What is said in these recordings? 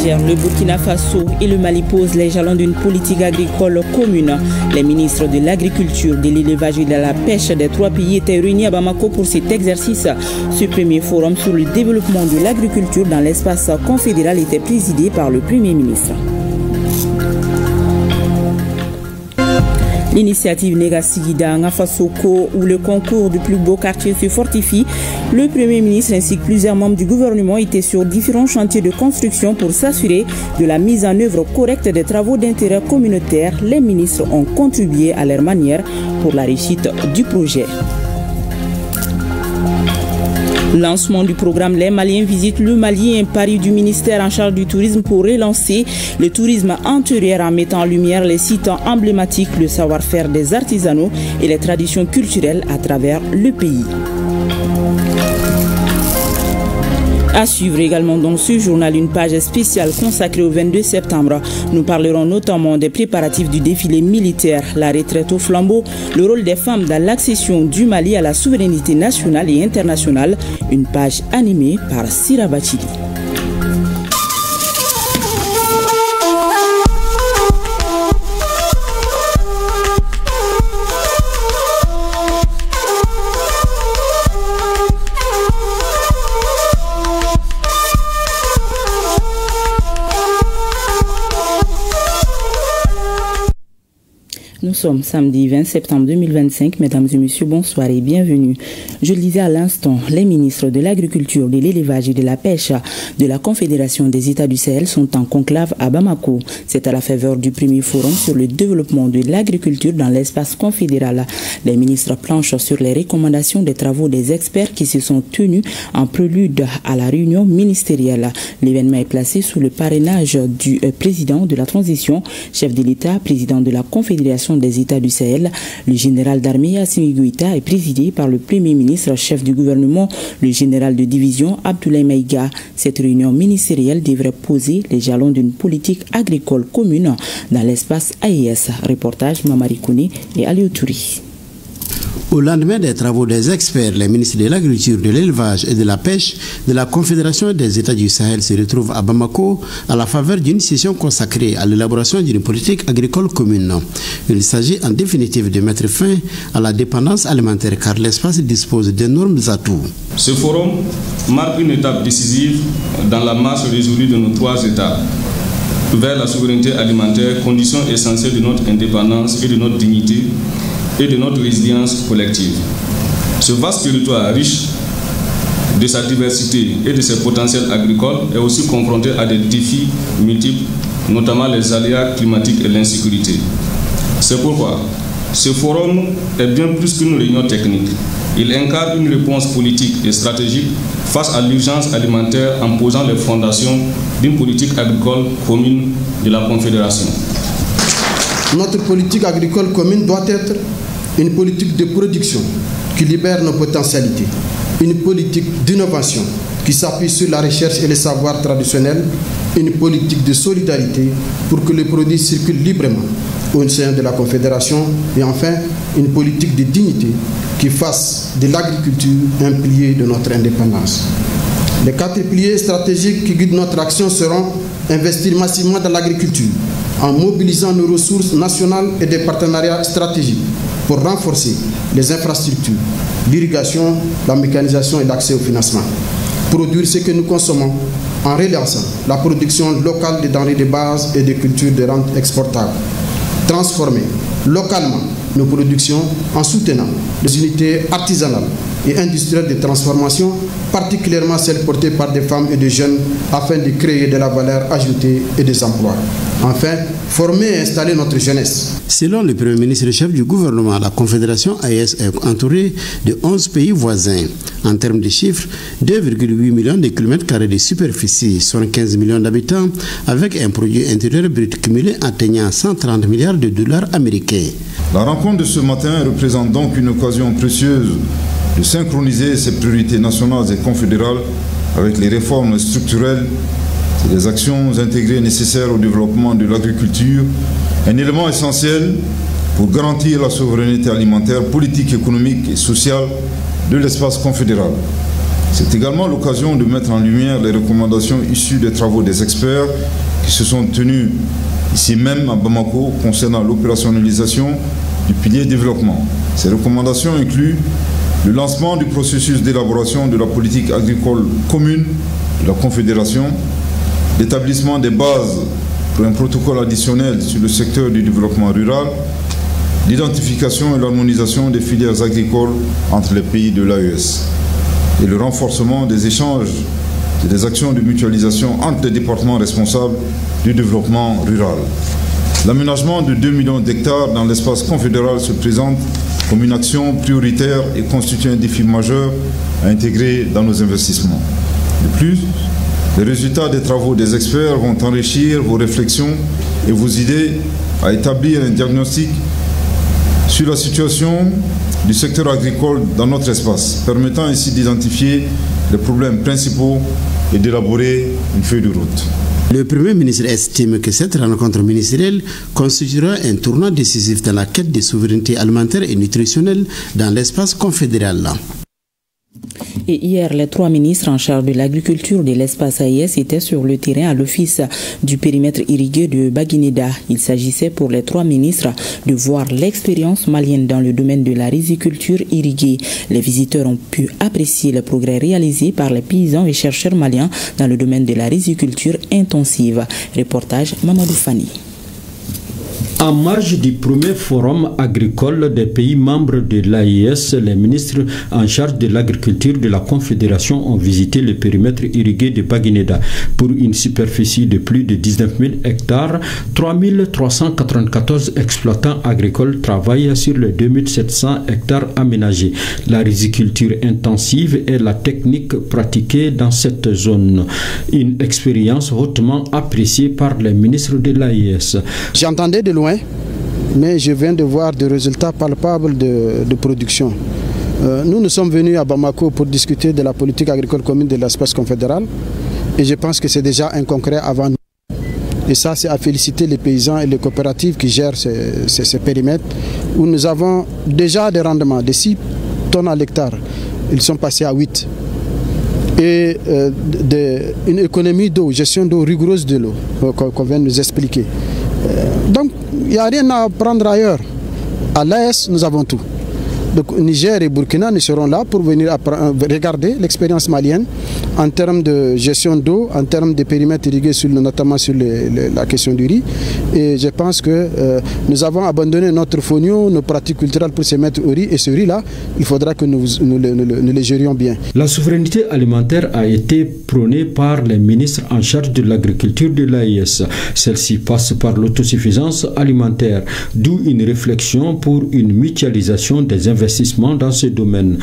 Niger, le Burkina Faso et le Mali posent les jalons d'une politique agricole commune. Les ministres de l'Agriculture, de l'Élevage et de la Pêche des trois pays étaient réunis à Bamako pour cet exercice. Ce premier forum sur le développement de l'agriculture dans l'espace confédéral était présidé par le Premier ministre. L'initiative Negasigida Ngafasoko, où le concours du plus beau quartier se fortifie, le Premier ministre ainsi que plusieurs membres du gouvernement étaient sur différents chantiers de construction pour s'assurer de la mise en œuvre correcte des travaux d'intérêt communautaire. Les ministres ont contribué à leur manière pour la réussite du projet. Lancement du programme Les Maliens visitent le Mali, un pari du ministère en charge du tourisme pour relancer le tourisme intérieur en mettant en lumière les sites emblématiques, le savoir-faire des artisanaux et les traditions culturelles à travers le pays. À suivre également dans ce journal une page spéciale consacrée au 22 septembre. Nous parlerons notamment des préparatifs du défilé militaire, la retraite au flambeau, le rôle des femmes dans l'accession du Mali à la souveraineté nationale et internationale. Une page animée par Sira Bachili. Nous sommes samedi 20 septembre 2025. Mesdames et messieurs, bonsoir et bienvenue. Je le disais à l'instant, les ministres de l'Agriculture, de l'Élevage et de la Pêche de la Confédération des États du Sahel sont en conclave à Bamako. C'est à la faveur du premier forum sur le développement de l'agriculture dans l'espace confédéral. Les ministres planchent sur les recommandations des travaux des experts qui se sont tenus en prélude à la réunion ministérielle. L'événement est placé sous le parrainage du président de la transition, chef de l'État, président de la Confédération des États du Sahel. Le général d'armée Assimi Goïta est présidé par le Premier ministre, chef du gouvernement, le général de division Abdoulaye Maïga. Cette réunion ministérielle devrait poser les jalons d'une politique agricole commune dans l'espace AES. Reportage Mamari Kouni et Aliou Touri. Au lendemain des travaux des experts, les ministres de l'Agriculture, de l'Élevage et de la Pêche de la Confédération des États du Sahel se retrouvent à Bamako à la faveur d'une session consacrée à l'élaboration d'une politique agricole commune. Il s'agit en définitive de mettre fin à la dépendance alimentaire car l'espace dispose d'énormes atouts. Ce forum marque une étape décisive dans la marche résolue de nos trois États vers la souveraineté alimentaire, condition essentielle de notre indépendance et de notre dignité et de notre résilience collective. Ce vaste territoire riche de sa diversité et de ses potentiels agricoles est aussi confronté à des défis multiples, notamment les aléas climatiques et l'insécurité. C'est pourquoi ce forum est bien plus qu'une réunion technique. Il incarne une réponse politique et stratégique face à l'urgence alimentaire en posant les fondations d'une politique agricole commune de la Confédération. Notre politique agricole commune doit être une politique de production qui libère nos potentialités, une politique d'innovation qui s'appuie sur la recherche et les savoirs traditionnels, une politique de solidarité pour que les produits circulent librement au sein de la Confédération et enfin une politique de dignité qui fasse de l'agriculture un pilier de notre indépendance. Les 4 piliers stratégiques qui guident notre action seront investir massivement dans l'agriculture en mobilisant nos ressources nationales et des partenariats stratégiques pour renforcer les infrastructures, l'irrigation, la mécanisation et l'accès au financement. Produire ce que nous consommons en relançant la production locale des denrées de base et des cultures de rente exportables. Transformer localement nos productions en soutenant les unités artisanales et industrielles de transformation, particulièrement celles portées par des femmes et des jeunes, afin de créer de la valeur ajoutée et des emplois. Enfin, former et installer notre jeunesse. Selon le Premier ministre chef du gouvernement, la Confédération AES est entourée de 11 pays voisins. En termes de chiffres, 2,8 millions de kilomètres carrés de superficie, 75 millions d'habitants, avec un produit intérieur brut cumulé atteignant 130 milliards de dollars américains. La rencontre de ce matin représente donc une occasion précieuse de synchroniser ces priorités nationales et confédérales avec les réformes structurelles et les actions intégrées nécessaires au développement de l'agriculture, un élément essentiel pour garantir la souveraineté alimentaire, politique, économique et sociale de l'espace confédéral. C'est également l'occasion de mettre en lumière les recommandations issues des travaux des experts qui se sont tenus ici même à Bamako concernant l'opérationnalisation du pilier développement. Ces recommandations incluent le lancement du processus d'élaboration de la politique agricole commune de la Confédération, l'établissement des bases pour un protocole additionnel sur le secteur du développement rural, l'identification et l'harmonisation des filières agricoles entre les pays de l'AES et le renforcement des échanges et des actions de mutualisation entre les départements responsables du développement rural. L'aménagement de 2 millions d'hectares dans l'espace confédéral se présente comme une action prioritaire et constitue un défi majeur à intégrer dans nos investissements. De plus, les résultats des travaux des experts vont enrichir vos réflexions et vos idées à établir un diagnostic sur la situation du secteur agricole dans notre espace, permettant ainsi d'identifier les problèmes principaux et d'élaborer une feuille de route. Le Premier ministre estime que cette rencontre ministérielle constituera un tournant décisif dans la quête de souveraineté alimentaire et nutritionnelle dans l'espace confédéral. Et hier, les 3 ministres en charge de l'agriculture de l'espace AES étaient sur le terrain à l'office du périmètre irrigué de Baguineda. Il s'agissait pour les 3 ministres de voir l'expérience malienne dans le domaine de la riziculture irriguée. Les visiteurs ont pu apprécier les progrès réalisés par les paysans et chercheurs maliens dans le domaine de la riziculture intensive. Reportage Mamadou Fani. En marge du premier forum agricole des pays membres de l'AES, les ministres en charge de l'agriculture de la Confédération ont visité le périmètre irrigué de Baguineda. Pour une superficie de plus de 19 000 hectares, 3 394 exploitants agricoles travaillent sur les 2 700 hectares aménagés. La riziculture intensive est la technique pratiquée dans cette zone. Une expérience hautement appréciée par les ministres de l'AES. J'entendais de loin, mais je viens de voir des résultats palpables de production. Nous sommes venus à Bamako pour discuter de la politique agricole commune de l'espace confédéral et je pense que c'est déjà un concret avant nous. Et ça, c'est à féliciter les paysans et les coopératives qui gèrent ces périmètres où nous avons déjà des rendements de 6 tonnes à l'hectare. Ils sont passés à 8. Et une économie d'eau, gestion d'eau rigoureuse de l'eau, qu'on vient de nous expliquer. Donc, il n'y a rien à prendre ailleurs. À l'AES, nous avons tout. Donc, Niger et Burkina nous seront là pour venir regarder l'expérience malienne en termes de gestion d'eau, en termes de périmètres irrigués, notamment sur la question du riz. Et je pense que nous avons abandonné notre fonio, nos pratiques culturelles pour se mettre au riz. Et ce riz-là, il faudra que nous le gérions bien. La souveraineté alimentaire a été prônée par les ministres en charge de l'agriculture de l'AES. Celle-ci passe par l'autosuffisance alimentaire, d'où une réflexion pour une mutualisation des investissements dans ce domaine.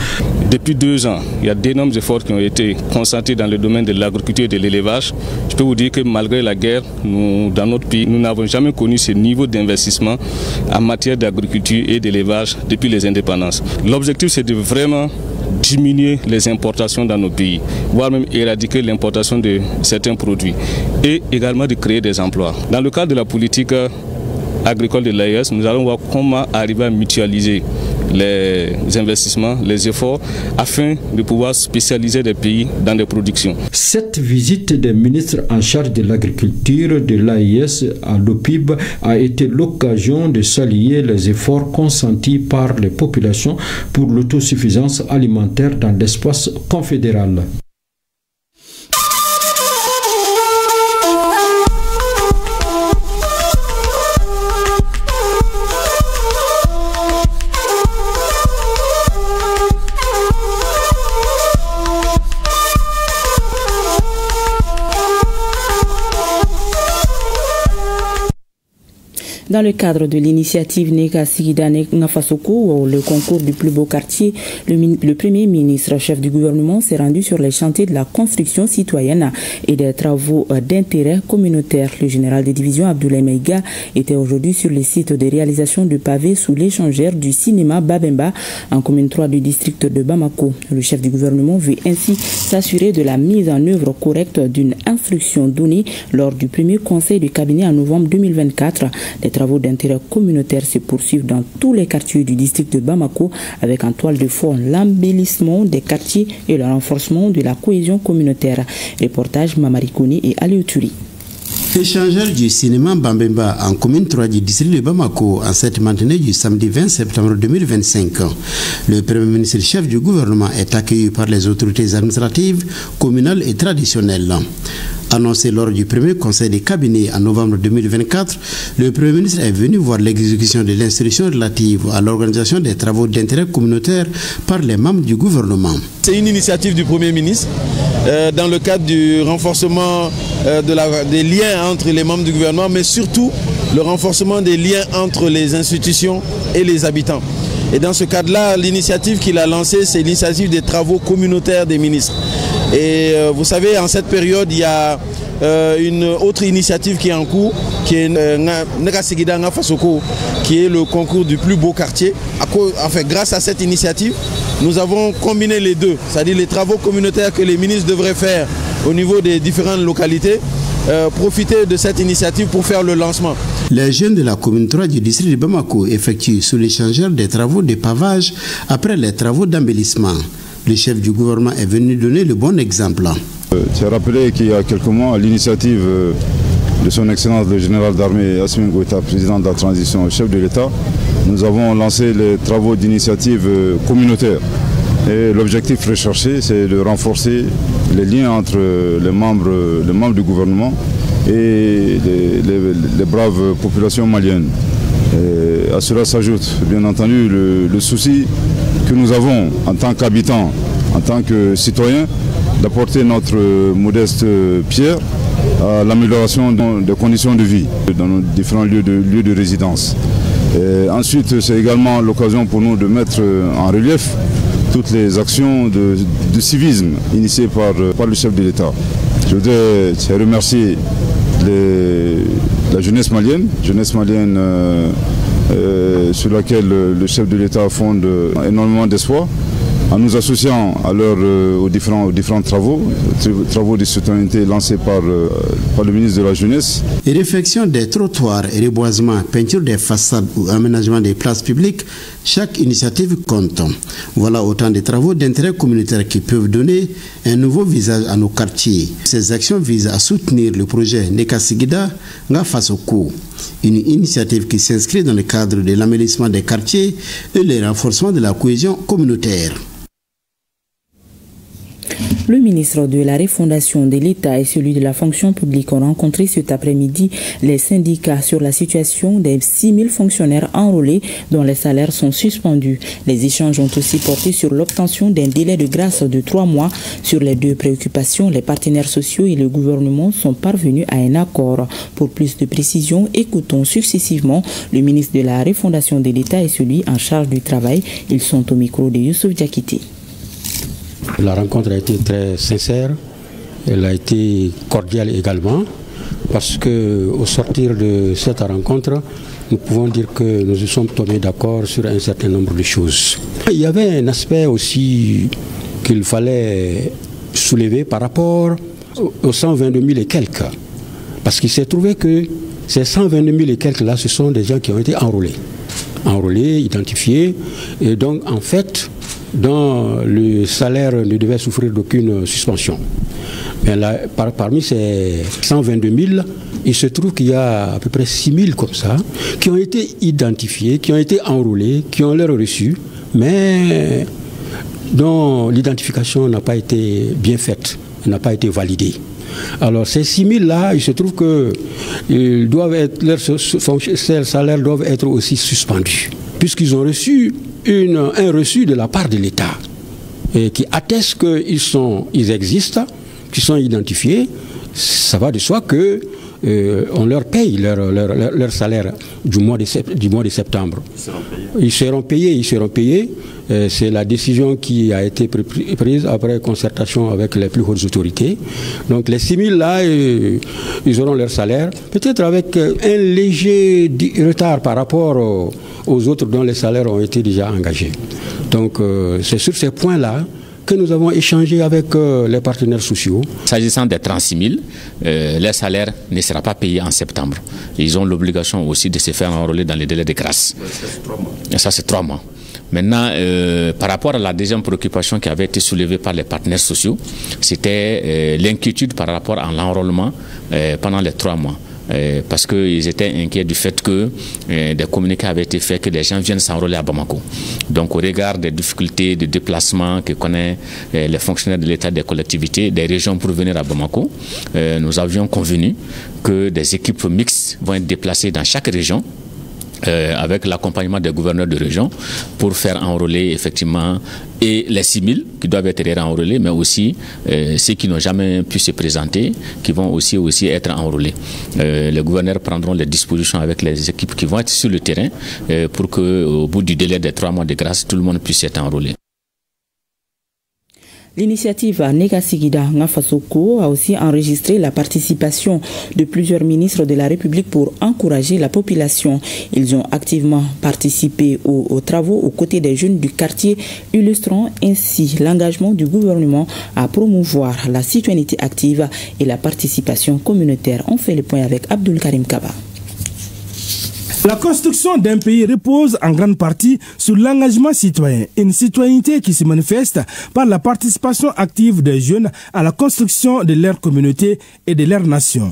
Depuis 2 ans, il y a d'énormes efforts qui ont été concentrés dans le domaine de l'agriculture et de l'élevage. Je peux vous dire que malgré la guerre, dans notre pays, nous n'avons jamais connu ce niveau d'investissement en matière d'agriculture et d'élevage depuis les indépendances. L'objectif, c'est de vraiment diminuer les importations dans nos pays, voire même éradiquer l'importation de certains produits et également de créer des emplois. Dans le cadre de la politique agricole de l'AES, nous allons voir comment arriver à mutualiser les investissements, les efforts, afin de pouvoir spécialiser des pays dans des productions. Cette visite des ministres en charge de l'agriculture de l'AES à l'OPIB a été l'occasion de saluer les efforts consentis par les populations pour l'autosuffisance alimentaire dans l'espace confédéral. Dans le cadre de l'initiative Neka Sigida Ngafasoko, le concours du plus beau quartier, le Premier ministre, chef du gouvernement, s'est rendu sur les chantiers de la construction citoyenne et des travaux d'intérêt communautaire. Le général de division Abdoulaye Maïga était aujourd'hui sur les sites de réalisation de pavés sous l'échangère du cinéma Babemba en commune 3 du district de Bamako. Le chef du gouvernement veut ainsi s'assurer de la mise en œuvre correcte d'une instruction donnée lors du premier conseil de cabinet en novembre 2024. Des travaux travaux d'intérêt communautaire se poursuivent dans tous les quartiers du district de Bamako avec en toile de fond l'embellissement des quartiers et le renforcement de la cohésion communautaire. Reportage Mamarikouni et Alioturi. Échangeur du cinéma Bambemba en commune 3 du district de Bamako en cette matinée du samedi 20 septembre 2025. Le Premier ministre chef du gouvernement est accueilli par les autorités administratives, communales et traditionnelles. Annoncé lors du premier conseil des cabinets en novembre 2024, le Premier ministre est venu voir l'exécution de l'instruction relative à l'organisation des travaux d'intérêt communautaire par les membres du gouvernement. C'est une initiative du Premier ministre dans le cadre du renforcement des liens entre les membres du gouvernement, mais surtout le renforcement des liens entre les institutions et les habitants. Et dans ce cadre-là, l'initiative qu'il a lancée, c'est l'initiative des travaux communautaires des ministres. Et vous savez, en cette période, il y a une autre initiative qui est en cours, qui est Nagasigida Ngafasoko, qui est le concours du plus beau quartier. Enfin, grâce à cette initiative, nous avons combiné les deux, c'est-à-dire les travaux communautaires que les ministres devraient faire au niveau des différentes localités, profiter de cette initiative pour faire le lancement. Les jeunes de la commune 3 du district de Bamako effectuent sous l'échangeur des travaux de pavage après les travaux d'embellissement. Le chef du gouvernement est venu donner le bon exemple. Tu as rappelé qu'il y a quelques mois, à l'initiative de son Excellence le général d'armée Assimi Goïta, président de la transition, chef de l'État, nous avons lancé les travaux d'initiative communautaire. Et l'objectif recherché, c'est de renforcer les liens entre les membres du gouvernement et les braves populations maliennes. Et à cela s'ajoute bien entendu le souci que nous avons en tant qu'habitants, en tant que citoyens, d'apporter notre modeste pierre à l'amélioration des conditions de vie dans nos différents lieux de résidence. Et ensuite, c'est également l'occasion pour nous de mettre en relief toutes les actions de civisme initiées par le chef de l'État. Je voudrais remercier la jeunesse malienne sur laquelle le chef de l'État fonde énormément d'espoir, en nous associant à aux différents travaux de citoyenneté lancés par le ministre de la Jeunesse. Réfection des trottoirs et reboisement, peinture des façades ou aménagement des places publiques, chaque initiative compte. Voilà autant de travaux d'intérêt communautaire qui peuvent donner un nouveau visage à nos quartiers. Ces actions visent à soutenir le projet Nekasigida Ngafasoko, une initiative qui s'inscrit dans le cadre de l'aménagement des quartiers et le renforcement de la cohésion communautaire. Le ministre de la Refondation de l'État et celui de la fonction publique ont rencontré cet après-midi les syndicats sur la situation des 6 000 fonctionnaires enrôlés dont les salaires sont suspendus. Les échanges ont aussi porté sur l'obtention d'un délai de grâce de 3 mois. Sur les deux préoccupations, les partenaires sociaux et le gouvernement sont parvenus à un accord. Pour plus de précision, écoutons successivement le ministre de la Refondation de l'État et celui en charge du travail. Ils sont au micro de Youssouf Diakité. La rencontre a été très sincère, elle a été cordiale également, parce qu'au sortir de cette rencontre, nous pouvons dire que nous nous sommes tombés d'accord sur un certain nombre de choses. Il y avait un aspect aussi qu'il fallait soulever par rapport aux 122 000 et quelques, parce qu'il s'est trouvé que ces 122 000 et quelques là, ce sont des gens qui ont été enrôlés, identifiés, et donc en fait, dont le salaire ne devait souffrir d'aucune suspension. Mais là, parmi ces 122 000, il se trouve qu'il y a à peu près 6 000 comme ça, qui ont été identifiés, qui ont été enrôlés, qui ont l'air reçus, mais dont l'identification n'a pas été bien faite, n'a pas été validée. Alors ces 6 000 là, il se trouve que leurs salaires doivent être aussi suspendus, puisqu'ils ont reçu un reçu de la part de l'État qui atteste qu'ils existent, qu'ils sont identifiés. Ça va de soi que on leur paye leur salaire du mois de septembre. Ils seront payés. C'est la décision qui a été prise après concertation avec les plus hautes autorités. Donc les 6 000 là, ils auront leur salaire, peut-être avec un léger retard par rapport aux autres dont les salaires ont été déjà engagés. Donc c'est sur ces points-là que nous avons échangé avec les partenaires sociaux. S'agissant des 36 000, leur salaire ne sera pas payé en septembre. Ils ont l'obligation aussi de se faire enrôler dans les délais de grâce. Et ça, c'est 3 mois. Maintenant, par rapport à la deuxième préoccupation qui avait été soulevée par les partenaires sociaux, c'était l'inquiétude par rapport à l'enrôlement pendant les 3 mois. Parce qu'ils étaient inquiets du fait que des communiqués avaient été faits que les gens viennent s'enrôler à Bamako. Donc au regard des difficultés de déplacement que connaissent les fonctionnaires de l'État, des collectivités, des régions pour venir à Bamako, nous avions convenu que des équipes mixtes vont être déplacées dans chaque région avec l'accompagnement des gouverneurs de région pour faire enrôler effectivement et les 6 000 qui doivent être enrôlés, mais aussi ceux qui n'ont jamais pu se présenter, qui vont aussi être enrôlés. Les gouverneurs prendront les dispositions avec les équipes qui vont être sur le terrain pour qu'au bout du délai des 3 mois de grâce, tout le monde puisse être enrôlé. L'initiative Negasigida Ngafasoko a aussi enregistré la participation de plusieurs ministres de la République pour encourager la population. Ils ont activement participé aux travaux aux côtés des jeunes du quartier, illustrant ainsi l'engagement du gouvernement à promouvoir la citoyenneté active et la participation communautaire. On fait le point avec Abdul Karim Kaba. La construction d'un pays repose en grande partie sur l'engagement citoyen, une citoyenneté qui se manifeste par la participation active des jeunes à la construction de leur communauté et de leur nation.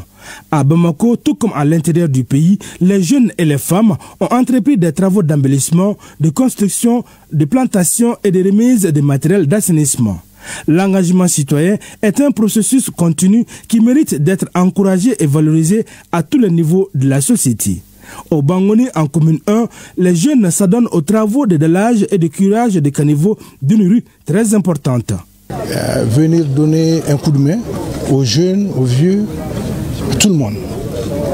À Bamako, tout comme à l'intérieur du pays, les jeunes et les femmes ont entrepris des travaux d'embellissement, de construction, de plantation et de remise de matériel d'assainissement. L'engagement citoyen est un processus continu qui mérite d'être encouragé et valorisé à tous les niveaux de la société. Au Bangoni, en commune 1, les jeunes s'adonnent aux travaux de délage et de curage des caniveaux d'une rue très importante. Venir donner un coup de main aux jeunes, aux vieux, à tout le monde,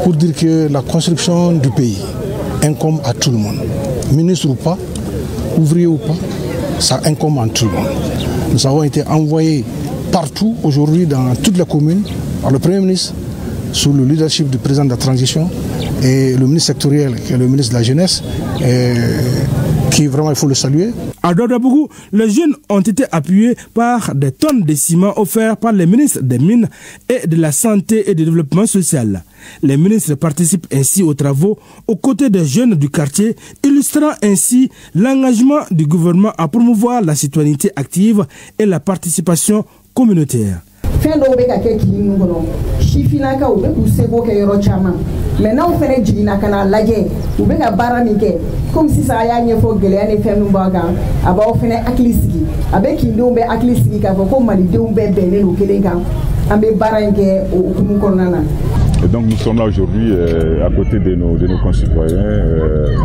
pour dire que la construction du pays incombe à tout le monde. Ministre ou pas, ouvrier ou pas, ça incombe à tout le monde. Nous avons été envoyés partout aujourd'hui dans toutes les communes par le Premier ministre, sous le leadership du président de la transition et le ministre sectoriel qui est le ministre de la Jeunesse, qui vraiment il faut le saluer. À Douadabougou, les jeunes ont été appuyés par des tonnes de ciment offerts par les ministres des Mines et de la Santé et du Développement social. Les ministres participent ainsi aux travaux aux côtés des jeunes du quartier, illustrant ainsi l'engagement du gouvernement à promouvoir la citoyenneté active et la participation communautaire. Fendo beka ke kini ngono shifinaka ube kusebo ke yoro chama maintenant on fait jigina kana laje ube ka bara mike comme si ça ya nyefo gele ane fenu baga aba o fene aklisiki abe kindo be aklisiki ka ko mali de umbe bene no kelenga ambe bara nke o kumukonana. Et donc nous sommes là aujourd'hui à côté de nos concitoyens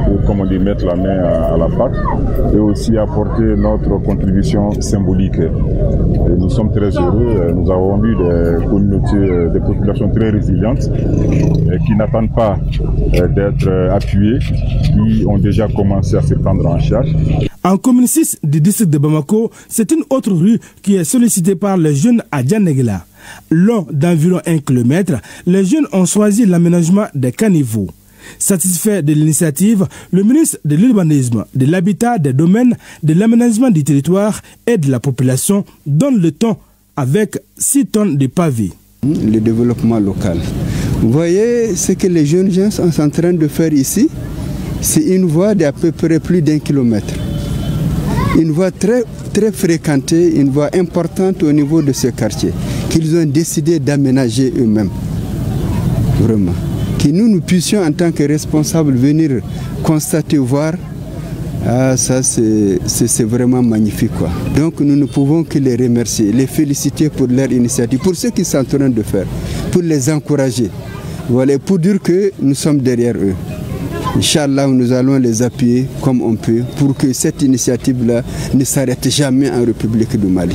pour, comment dire, mettre la main à la pâte et aussi apporter notre contribution symbolique. Et nous sommes très heureux. Nous avons eu des communautés, des populations très résilientes qui n'attendent pas d'être appuyées, qui ont déjà commencé à se prendre en charge. En commune 6 du district de Bamako, c'est une autre rue qui est sollicitée par les jeunes à Djanegla. Long d'environ 1 km, les jeunes ont choisi l'aménagement des caniveaux. Satisfait de l'initiative, le ministre de l'Urbanisme, de l'Habitat, des Domaines, de l'Aménagement du territoire et de la population donne le ton avec 6 tonnes de pavés. Le développement local. Vous voyez ce que les jeunes gens sont en train de faire ici? C'est une voie d'à peu près plus d'1 kilomètre. Une voie très fréquentée, une voie importante au niveau de ce quartier, qu'ils ont décidé d'aménager eux-mêmes. Vraiment. Que nous puissions en tant que responsables venir constater, voir, ça c'est vraiment magnifique, quoi. Donc nous ne pouvons que les remercier, les féliciter pour leur initiative, pour ce qu'ils sont en train de faire, pour les encourager. Voilà, pour dire que nous sommes derrière eux. Inch'Allah, nous allons les appuyer comme on peut pour que cette initiative-là ne s'arrête jamais en République du Mali.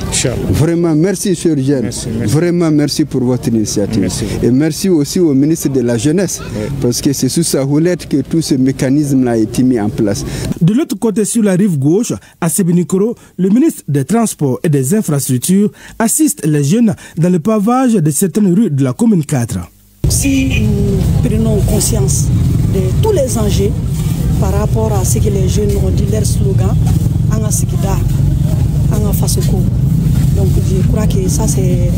Vraiment, merci, Sr. Jeanne. Vraiment, merci pour votre initiative. Merci. Et merci aussi au ministre de la Jeunesse, parce que c'est sous sa houlette que tout ce mécanisme-là a été mis en place. De l'autre côté, sur la rive gauche, à Sébinikoro, le ministre des Transports et des Infrastructures assiste les jeunes dans le pavage de certaines rues de la commune 4. Si nous prenons conscience de tous les enjeux par rapport à ce que les jeunes ont dit leur slogan, Anga Sikida, Anga Fasoko, Donc je crois que ça c'est...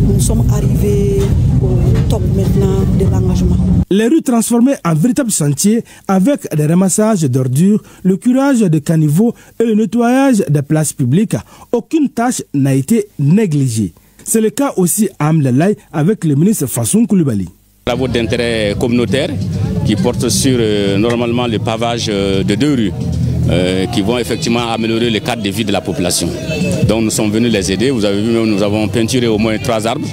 Nous sommes arrivés au top maintenant de l'engagement. Les rues transformées en véritable chantier avec des ramassages d'ordures, le curage de caniveaux et le nettoyage des places publiques. Aucune tâche n'a été négligée. C'est le cas aussi à Amlalaï avec le ministre Fassoum Coulibaly. Travaux d'intérêt communautaire qui portent sur normalement le pavage de 2 rues. Qui vont effectivement améliorer le cadre de vie de la population. Donc nous sommes venus les aider. Vous avez vu, nous avons peinturé au moins 3 arbres,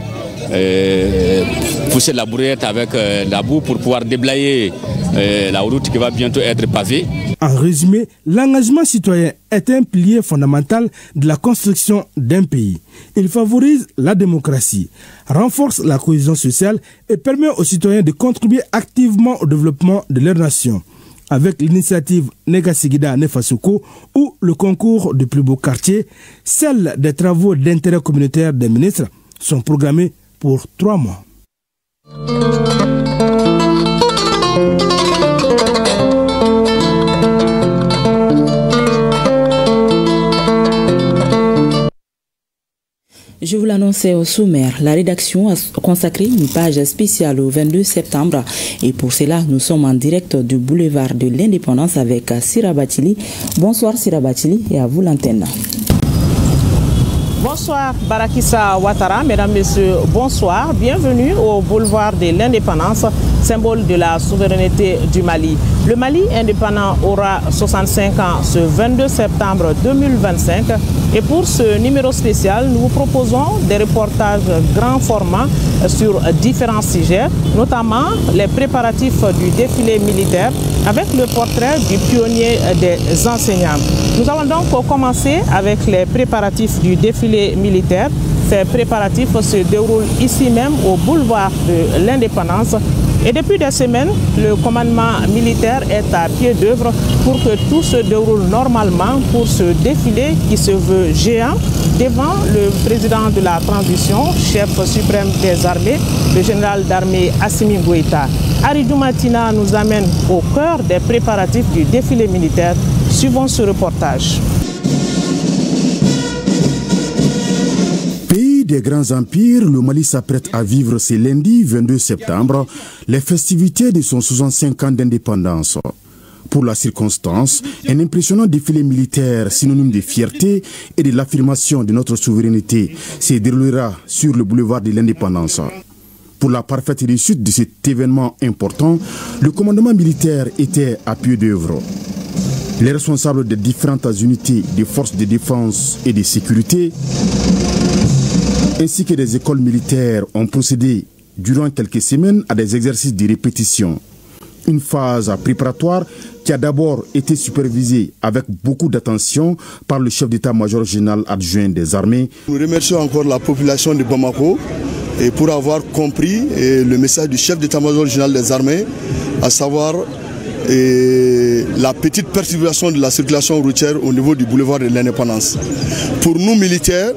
poussé de la bruyère avec la boue pour pouvoir déblayer la route qui va bientôt être pavée. En résumé, l'engagement citoyen est un pilier fondamental de la construction d'un pays. Il favorise la démocratie, renforce la cohésion sociale et permet aux citoyens de contribuer activement au développement de leur nation. Avec l'initiative Negasigida Nefasuko ou le concours du plus beau quartier, celles des travaux d'intérêt communautaire des ministres sont programmées pour 3 mois. Je vous l'annonçais au sommaire, la rédaction a consacré une page spéciale au 22 septembre et pour cela nous sommes en direct du boulevard de l'Indépendance avec Sira Batili. Bonsoir Sira Batili et à vous l'antenne. Bonsoir Barakissa Ouattara, mesdames, messieurs, bonsoir. Bienvenue au boulevard de l'Indépendance, symbole de la souveraineté du Mali. Le Mali indépendant aura 65 ans ce 22 septembre 2025 et pour ce numéro spécial, nous vous proposons des reportages grand format sur différents sujets, notamment les préparatifs du défilé militaire avec le portrait du pionnier des enseignants. Nous allons donc commencer avec les préparatifs du défilé militaire. Ces préparatifs se déroulent ici même au boulevard de l'Indépendance. Et depuis des semaines, le commandement militaire est à pied d'œuvre pour que tout se déroule normalement pour ce défilé qui se veut géant devant le président de la transition, chef suprême des armées, le général d'armée Assimi Goïta. Aridou Matina nous amène au cœur des préparatifs du défilé militaire. Suivons ce reportage. Des grands empires, le Mali s'apprête à vivre ce lundi 22 septembre les festivités de son 65 ans d'indépendance. Pour la circonstance, un impressionnant défilé militaire synonyme de fierté et de l'affirmation de notre souveraineté se déroulera sur le boulevard de l'Indépendance. Pour la parfaite réussite de cet événement important, le commandement militaire était à pied d'œuvre. Les responsables des différentes unités des forces de défense et de sécurité ainsi que des écoles militaires ont procédé durant quelques semaines à des exercices de répétition. Une phase préparatoire qui a d'abord été supervisée avec beaucoup d'attention par le chef d'état-major général adjoint des armées. Nous remercions encore la population de Bamako et pour avoir compris le message du chef d'état-major général des armées, à savoir la petite perturbation de la circulation routière au niveau du boulevard de l'Indépendance. Pour nous militaires,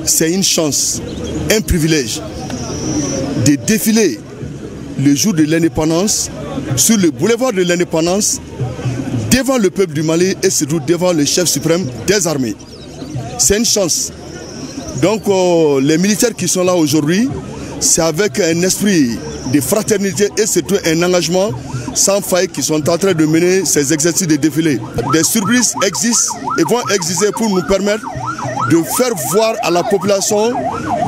c'est une chance, un privilège de défiler le jour de l'indépendance sur le boulevard de l'Indépendance devant le peuple du Mali et surtout devant le chef suprême des armées. C'est une chance. Donc les militaires qui sont là aujourd'hui, c'est avec un esprit de fraternité et surtout un engagement sans faille qui sont en train de mener ces exercices de défilé. Des surprises existent et vont exister pour nous permettre de faire voir à la population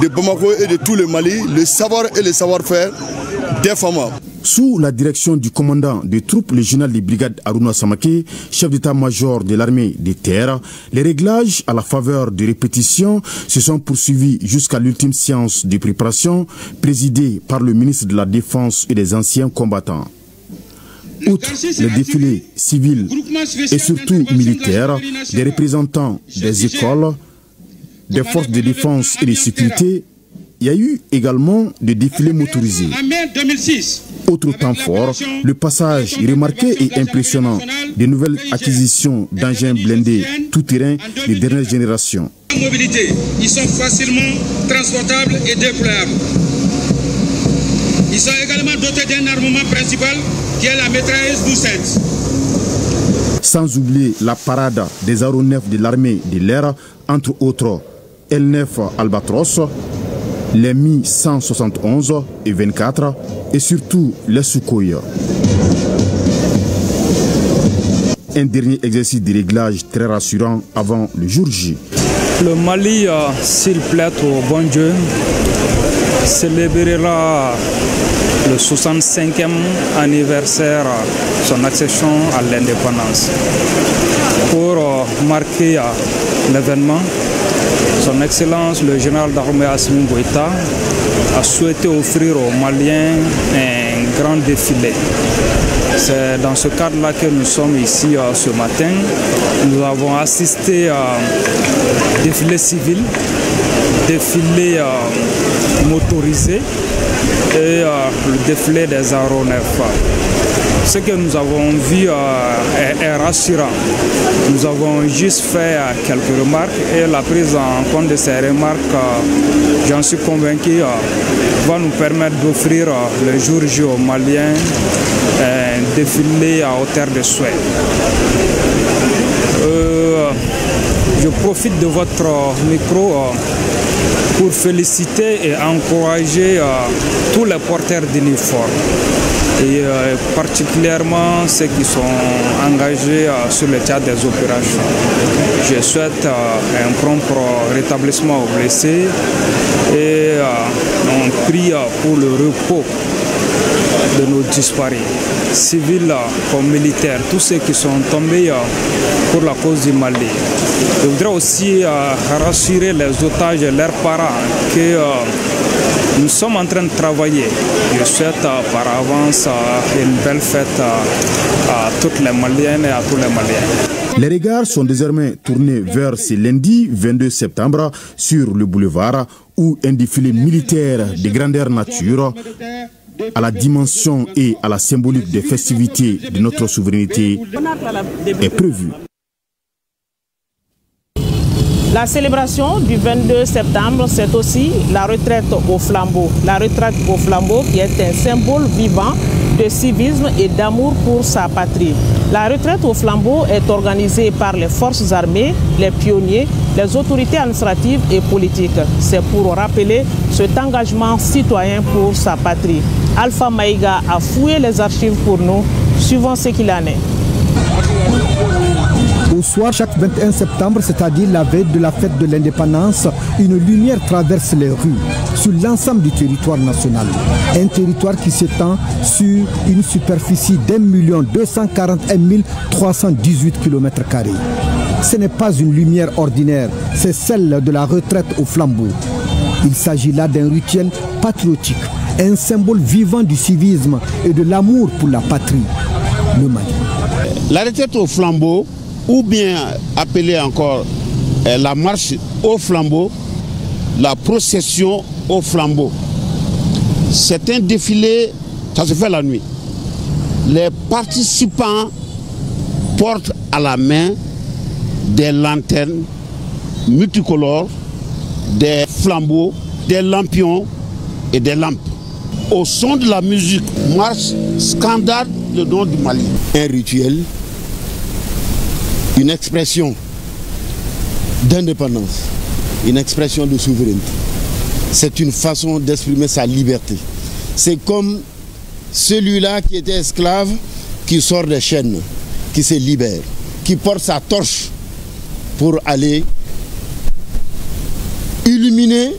de Bamako et de tout le Mali le savoir et le savoir-faire des femmes. Sous la direction du commandant des troupes, le général des brigades Aruna Samake, chef d'état-major de l'armée des terres, les réglages à la faveur des répétitions se sont poursuivis jusqu'à l'ultime séance de préparation présidée par le ministre de la Défense et des anciens combattants. Outre les défilés civils et surtout militaires, des représentants des écoles, des forces de défense et de sécurité, il y a eu également des défilés motorisés. Autre temps fort, le passage remarqué et impressionnant des nouvelles acquisitions d'engins blindés tout-terrain de dernière génération. Mobilité, ils sont facilement transportables et déployables. Ils sont également dotés d'un armement principal qui est la mitrailleuse 12-7. Sans oublier la parade des aéronefs de l'armée de l'air, entre autres. L9 Albatros, les Mi 171 et 24 et surtout les Sukhoi. Un dernier exercice de réglage très rassurant avant le jour J. Le Mali, s'il plaît au bon Dieu, célébrera le 65e anniversaire de son accession à l'indépendance. Pour marquer l'événement, son Excellence le général d'armée Assimi Goïta a souhaité offrir aux Maliens un grand défilé. C'est dans ce cadre-là que nous sommes ici ce matin. Nous avons assisté à un défilé civil, défilé motorisé et le défilé des aéronefs. Ce que nous avons vu est rassurant. Nous avons juste fait quelques remarques et la prise en compte de ces remarques, j'en suis convaincu, va nous permettre d'offrir le jour J aux Maliens un défilé à hauteur de souhait. Je profite de votre micro pour féliciter et encourager tous les porteurs d'uniformes et particulièrement ceux qui sont engagés sur le théâtre des opérations. Je souhaite un prompt rétablissement aux blessés et on prie pour le repos de nos disparus, civils comme militaires, tous ceux qui sont tombés pour la cause du Mali. Je voudrais aussi rassurer les otages et leurs parents que nous sommes en train de travailler. Je souhaite par avance une belle fête à toutes les Maliennes et à tous les Maliens. Les regards sont désormais tournés vers ce lundi 22 septembre sur le boulevard où un défilé militaire de grandeur nature à la dimension et à la symbolique des festivités de notre souveraineté est prévu. La célébration du 22 septembre, c'est aussi la retraite au flambeau. La retraite au flambeau qui est un symbole vivant de civisme et d'amour pour sa patrie. La retraite au flambeau est organisée par les forces armées, les pionniers, les autorités administratives et politiques. C'est pour rappeler cet engagement citoyen pour sa patrie. Alpha Maïga a fouillé les archives pour nous. Suivons ce qu'il en est. Au soir, chaque 21 septembre, c'est-à-dire la veille de la fête de l'indépendance, une lumière traverse les rues sur l'ensemble du territoire national. Un territoire qui s'étend sur une superficie d'1 241 318 km². Ce n'est pas une lumière ordinaire, c'est celle de la retraite au flambeau. Il s'agit là d'un rituel patriotique, un symbole vivant du civisme et de l'amour pour la patrie, le Mali. La retraite au flambeau, ou bien appelée encore la marche au flambeau, la procession au flambeau. C'est un défilé, ça se fait la nuit. Les participants portent à la main des lanternes multicolores, des flambeaux, des lampions et des lampes. Au son de la musique, marche scandale le nom du Mali. Un rituel, une expression d'indépendance, une expression de souveraineté. C'est une façon d'exprimer sa liberté. C'est comme celui-là qui était esclave, qui sort des chaînes, qui se libère, qui porte sa torche pour aller illuminer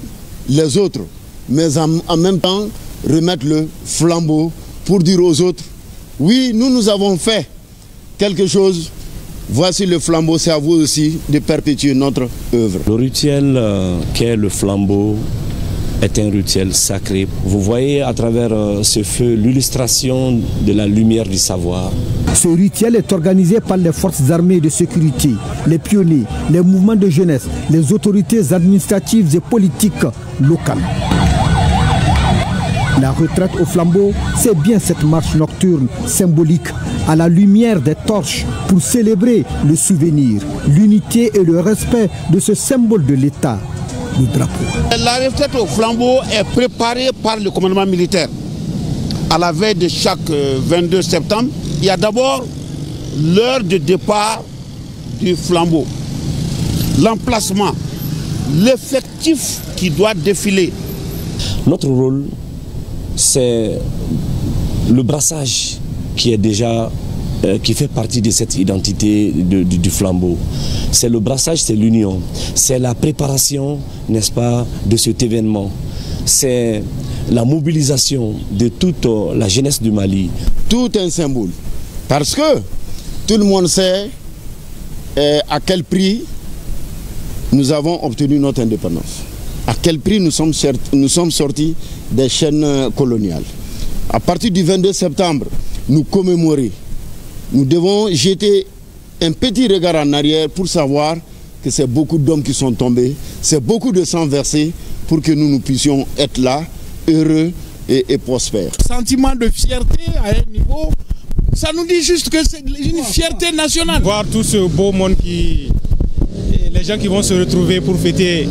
les autres, mais en même temps remettre le flambeau pour dire aux autres, oui, nous avons fait quelque chose. Voici le flambeau, c'est à vous aussi de perpétuer notre œuvre. Le rituel qu'est le flambeau est un rituel sacré. Vous voyez à travers ce feu l'illustration de la lumière du savoir. Ce rituel est organisé par les forces armées de sécurité, les pionniers, les mouvements de jeunesse, les autorités administratives et politiques locales. La retraite au flambeau, c'est bien cette marche nocturne symbolique à la lumière des torches pour célébrer le souvenir, l'unité et le respect de ce symbole de l'État, le drapeau. La retraite au flambeau est préparée par le commandement militaire. À la veille de chaque 22 septembre, il y a d'abord l'heure de départ du flambeau, l'emplacement l'effectif qui doit défiler. Notre rôle, c'est le brassage qui est déjà qui fait partie de cette identité du flambeau. C'est le brassage, c'est l'union, c'est la préparation, n'est-ce pas, de cet événement. C'est la mobilisation de toute la jeunesse du Mali. Tout un symbole, parce que tout le monde sait à quel prix nous avons obtenu notre indépendance, à quel prix nous sommes sortis des chaînes coloniales. À partir du 22 septembre, nous commémorer. Nous devons jeter un petit regard en arrière pour savoir que c'est beaucoup d'hommes qui sont tombés, c'est beaucoup de sang versé pour que nous puissions être là, heureux et prospères. Sentiment de fierté à un niveau, ça nous dit juste que c'est une fierté nationale. Voir tout ce beau monde les gens qui vont se retrouver pour fêter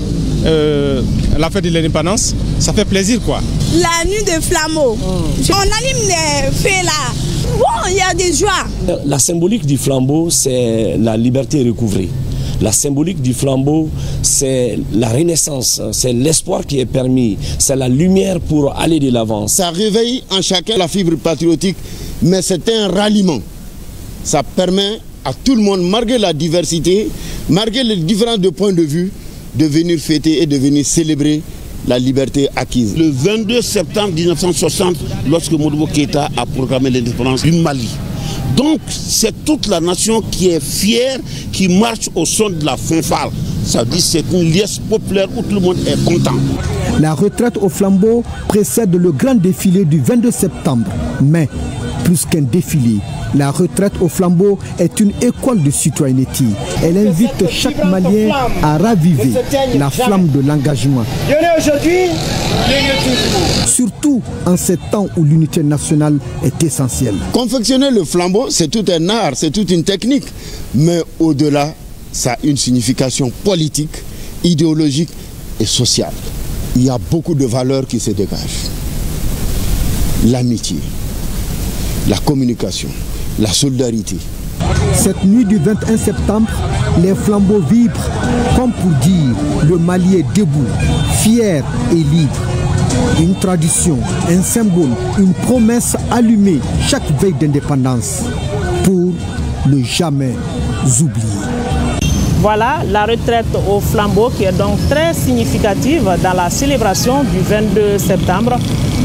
la fête de l'indépendance, ça fait plaisir quoi. La nuit de flambeau, on allume les feux là, bon, il y a des joies. La symbolique du flambeau, c'est la liberté recouvrée. La symbolique du flambeau, c'est la renaissance, c'est l'espoir qui est permis, c'est la lumière pour aller de l'avant. Ça réveille en chacun la fibre patriotique, mais c'est un ralliement. Ça permet à tout le monde, malgré la diversité, malgré les différents points de vue, de venir fêter et de venir célébrer la liberté acquise. Le 22 septembre 1960, lorsque Modibo Keïta a proclamé l'indépendance du Mali. Donc c'est toute la nation qui est fière, qui marche au son de la fanfare. Ça dit c'est une liesse populaire où tout le monde est content. La retraite au flambeau précède le grand défilé du 22 septembre. Mais plus qu'un défilé, la retraite au flambeau est une école de citoyenneté. Elle invite chaque Malien à raviver la flamme de l'engagement. Surtout en ces temps où l'unité nationale est essentielle. Confectionner le flambeau, c'est tout un art, c'est toute une technique. Mais au-delà, ça a une signification politique, idéologique et sociale. Il y a beaucoup de valeurs qui se dégagent. L'amitié, la communication, la solidarité. Cette nuit du 21 septembre, les flambeaux vibrent comme pour dire le Mali est debout, fier et libre. Une tradition, un symbole, une promesse allumée chaque veille d'indépendance pour ne jamais oublier. Voilà la retraite au flambeau qui est donc très significative dans la célébration du 22 septembre.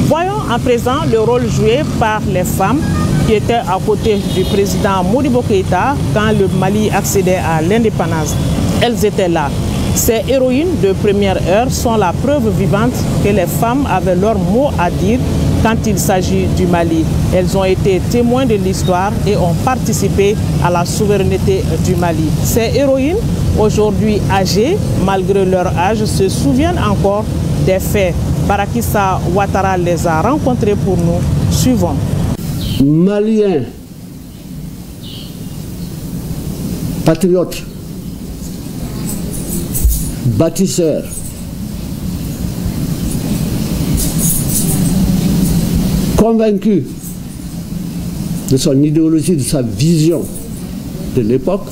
Voyons à présent le rôle joué par les femmes qui étaient à côté du président Modibo Keïta quand le Mali accédait à l'indépendance. Elles étaient là. Ces héroïnes de première heure sont la preuve vivante que les femmes avaient leur mot à dire quand il s'agit du Mali. Elles ont été témoins de l'histoire et ont participé à la souveraineté du Mali. Ces héroïnes, aujourd'hui âgées, malgré leur âge, se souviennent encore des faits. Barakissa Ouattara les a rencontrées pour nous. Suivons. Maliens, patriotes, bâtisseurs, convaincus de son idéologie, de sa vision de l'époque,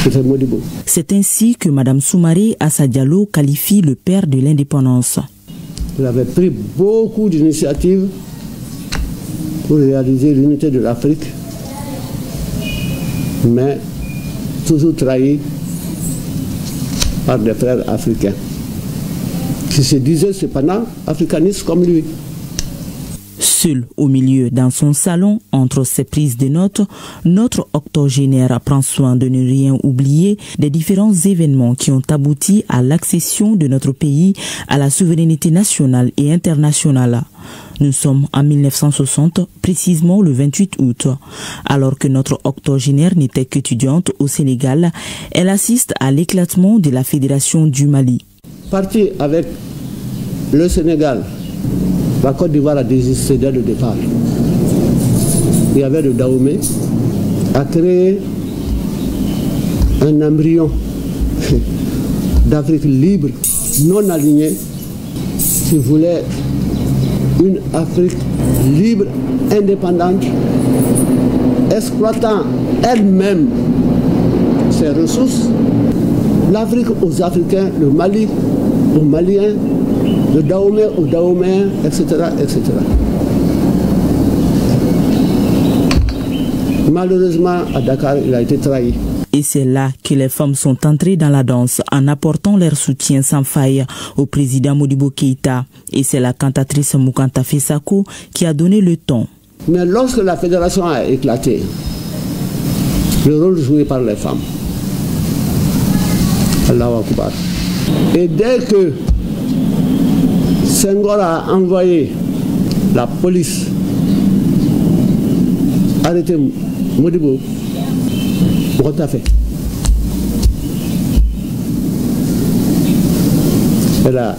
c'était Modibo. C'est ainsi que Mme Soumaré Assa Diallo qualifie le père de l'indépendance. Il avait pris beaucoup d'initiatives pour réaliser l'unité de l'Afrique, mais toujours trahi par des frères africains qui se disaient cependant africanistes comme lui. Seul au milieu dans son salon, entre ses prises de notes, notre octogénaire prend soin de ne rien oublier des différents événements qui ont abouti à l'accession de notre pays à la souveraineté nationale et internationale. Nous sommes en 1960, précisément le 28 août. Alors que notre octogénaire n'était qu'étudiante au Sénégal, elle assiste à l'éclatement de la Fédération du Mali. Parti avec le Sénégal, la Côte d'Ivoire a désisté dès le départ. Il y avait le Dahomey a créé un embryon d'Afrique libre, non alignée, qui voulait une Afrique libre, indépendante, exploitant elle-même ses ressources l'Afrique aux Africains, le Mali aux Maliens, le Dahomey aux Dahoméens, etc., etc. Malheureusement, à Dakar, il a été trahi. Et c'est là que les femmes sont entrées dans la danse en apportant leur soutien sans faille au président Modibo Keïta. Et c'est la cantatrice Moukanta Fessako qui a donné le ton. Mais lorsque la fédération a éclaté, le rôle joué par les femmes, Allahu Akbar. Et dès que Senghor a envoyé la police arrêter Modibo, Moukanta fait. Elle a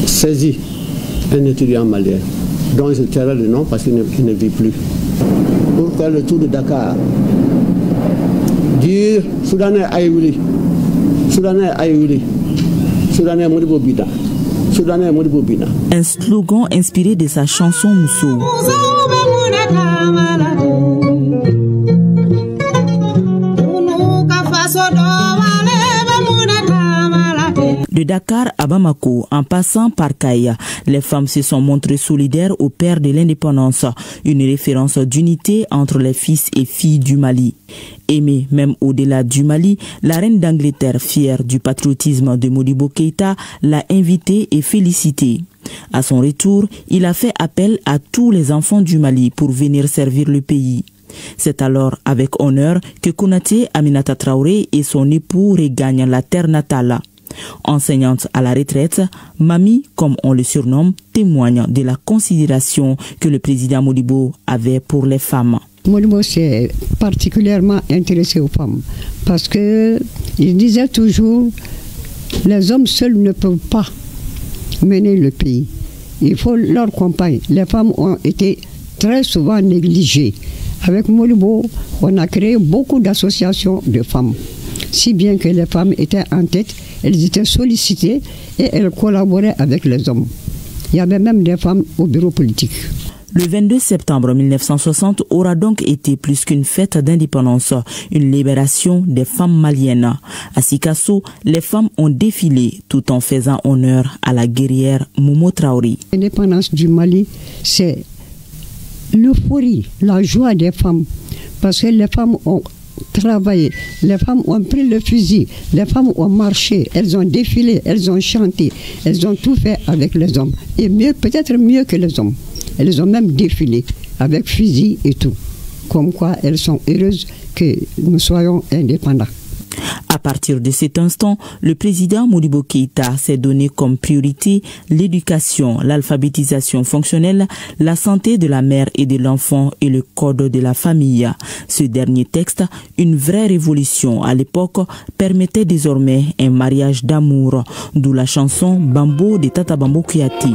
saisi un étudiant malien dont il se tairait le nom parce qu'il ne vit plus, pour faire le tour de Dakar, dire Soudanais Aïouli, Soudanais Aïouli, Soudanais Modibo Bida, Soudanais Modibo Bida. Un slogan inspiré de sa chanson Mousso. De Dakar à Bamako, en passant par Kaya, les femmes se sont montrées solidaires au père de l'indépendance, une référence d'unité entre les fils et filles du Mali. Aimée même au-delà du Mali, la reine d'Angleterre, fière du patriotisme de Modibo Keïta, l'a invité et félicité. À son retour, il a fait appel à tous les enfants du Mali pour venir servir le pays. C'est alors avec honneur que Konaté Aminata Traoré et son époux regagnent la terre natale. Enseignante à la retraite, Mami, comme on le surnomme, témoigne de la considération que le président Modibo avait pour les femmes. Modibo s'est particulièrement intéressé aux femmes parce qu'il disait toujours les hommes seuls ne peuvent pas mener le pays. Il faut leur compagnie. Les femmes ont été très souvent négligées. Avec Modibo, on a créé beaucoup d'associations de femmes, si bien que les femmes étaient en tête. Elles étaient sollicitées et elles collaboraient avec les hommes. Il y avait même des femmes au bureau politique. Le 22 septembre 1960 aura donc été plus qu'une fête d'indépendance, une libération des femmes maliennes. À Sikasso, les femmes ont défilé tout en faisant honneur à la guerrière Momo Traoré. L'indépendance du Mali, c'est l'euphorie, la joie des femmes, parce que les femmes ont travaillé, les femmes ont pris le fusil, les femmes ont marché, elles ont défilé, elles ont chanté, elles ont tout fait avec les hommes. Et mieux, peut-être mieux que les hommes. Elles ont même défilé avec fusil et tout. Comme quoi elles sont heureuses que nous soyons indépendants. À partir de cet instant, le président Modibo Keïta s'est donné comme priorité l'éducation, l'alphabétisation fonctionnelle, la santé de la mère et de l'enfant et le code de la famille. Ce dernier texte, une vraie révolution à l'époque, permettait désormais un mariage d'amour, d'où la chanson Bambo de Tata Bambo Kouyaté.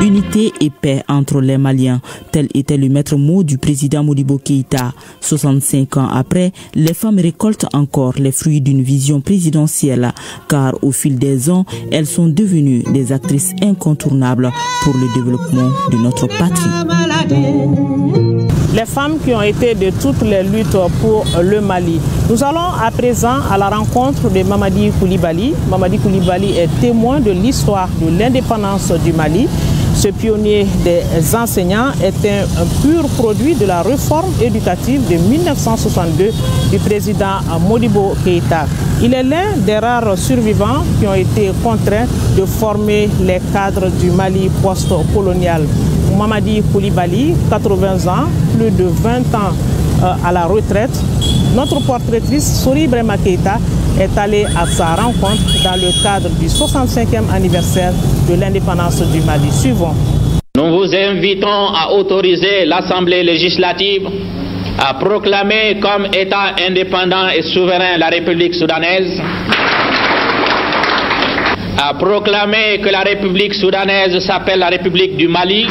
Unité et paix entre les Maliens, tel était le maître mot du président Modibo Keïta. 65 ans après, les femmes récoltent encore les fruits d'une vision présidentielle, car au fil des ans, elles sont devenues des actrices incontournables pour le développement de notre patrie. Les femmes qui ont été de toutes les luttes pour le Mali. Nous allons à présent à la rencontre de Mamadi Koulibaly. Mamadi Koulibaly est témoin de l'histoire de l'indépendance du Mali. Ce pionnier des enseignants est un pur produit de la réforme éducative de 1962 du président Modibo Keïta. Il est l'un des rares survivants qui ont été contraints de former les cadres du Mali post-colonial. Mamadi Koulibaly, 80 ans, plus de 20 ans à la retraite. Notre portraitrice Sori Ibrahima Keïta est allée à sa rencontre dans le cadre du 65e anniversaire de l'indépendance du Mali. Suivons. Nous vous invitons à autoriser l'Assemblée législative à proclamer comme État indépendant et souverain la République soudanaise, à proclamer que la République soudanaise s'appelle la République du Mali,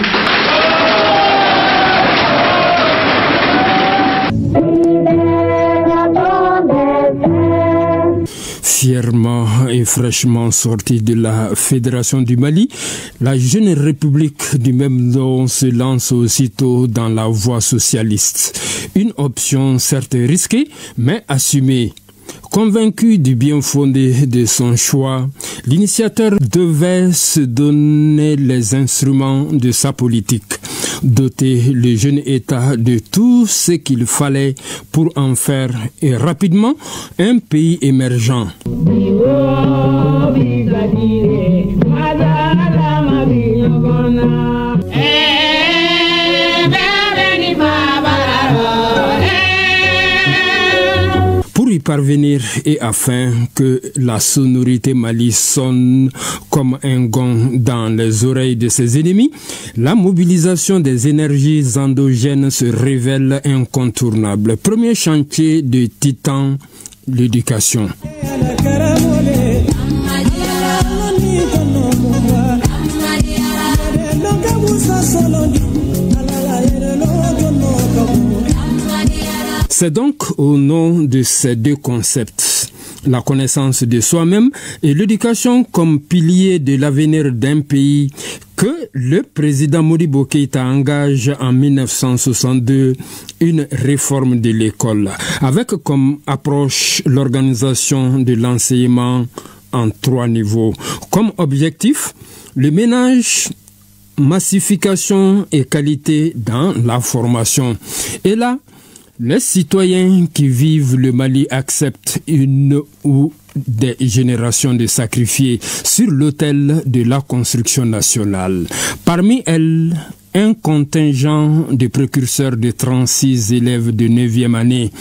fièrement est fraîchement sorti de la Fédération du Mali, la jeune république du même nom se lance aussitôt dans la voie socialiste. Une option certes risquée, mais assumée. Convaincu du bien fondé de son choix, l'initiateur devait se donner les instruments de sa politique, doter le jeune État de tout ce qu'il fallait pour en faire et rapidement un pays émergent. Pour y parvenir et afin que la sonorité Mali sonne comme un gong dans les oreilles de ses ennemis, la mobilisation des énergies endogènes se révèle incontournable. Premier chantier de Titan, l'éducation. C'est donc au nom de ces deux concepts, la connaissance de soi-même et l'éducation comme pilier de l'avenir d'un pays, que le président Modibo Keïta engage en 1962 une réforme de l'école, avec comme approche l'organisation de l'enseignement en 3 niveaux. Comme objectif, le ménage, massification et qualité dans la formation. Et là, les citoyens qui vivent le Mali acceptent une ou des générations de sacrifiés sur l'autel de la construction nationale. Parmi elles, un contingent de précurseurs de 36 élèves de 9e année.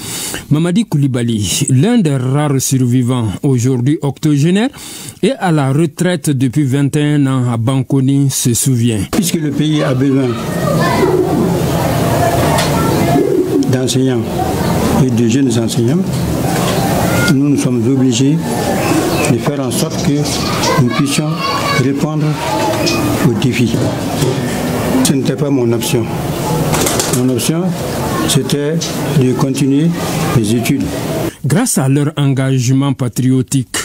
Mamadi Koulibaly, l'un des rares survivants, aujourd'hui octogénaire, et à la retraite depuis 21 ans à Bankoni, se souvient. Puisque le pays a besoin d'enseignants et de jeunes enseignants, nous sommes obligés de faire en sorte que nous puissions répondre aux défis. Ce n'était pas mon option. Mon option, c'était de continuer mes études. Grâce à leur engagement patriotique,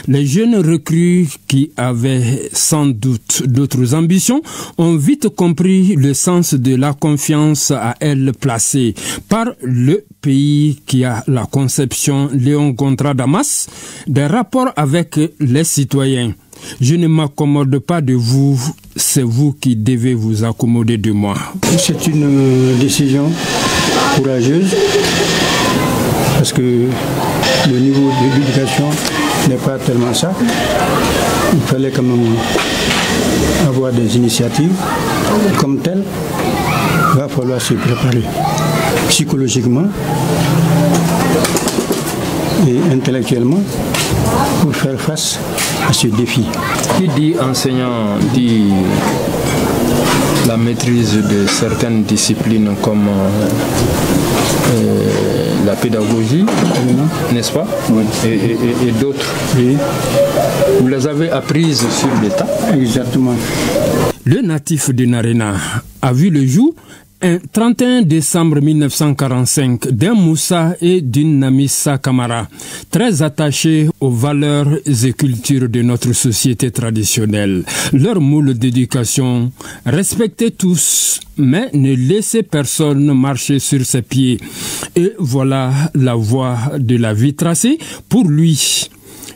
les jeunes recrues qui avaient sans doute d'autres ambitions ont vite compris le sens de la confiance à elles placée par le pays qui a la conception Léon Gondra Damas des rapports avec les citoyens. Je ne m'accommode pas de vous, c'est vous qui devez vous accommoder de moi. C'est une décision courageuse parce que le niveau de l'éducation n'est pas tellement ça. Il fallait quand même avoir des initiatives comme telles. Il va falloir se préparer psychologiquement et intellectuellement pour faire face à ce défi. Qui dit enseignant dit la maîtrise de certaines disciplines comme la pédagogie, n'est-ce pas? Oui. Et d'autres. Oui. Vous les avez apprises sur l'État? Exactement. Le natif de Narena a vu le jour un 31 décembre 1945 d'un Moussa et d'une Namissa Kamara, très attachés aux valeurs et cultures de notre société traditionnelle. Leur moule d'éducation, respectez tous, mais ne laissez personne marcher sur ses pieds. Et voilà la voie de la vie tracée pour lui.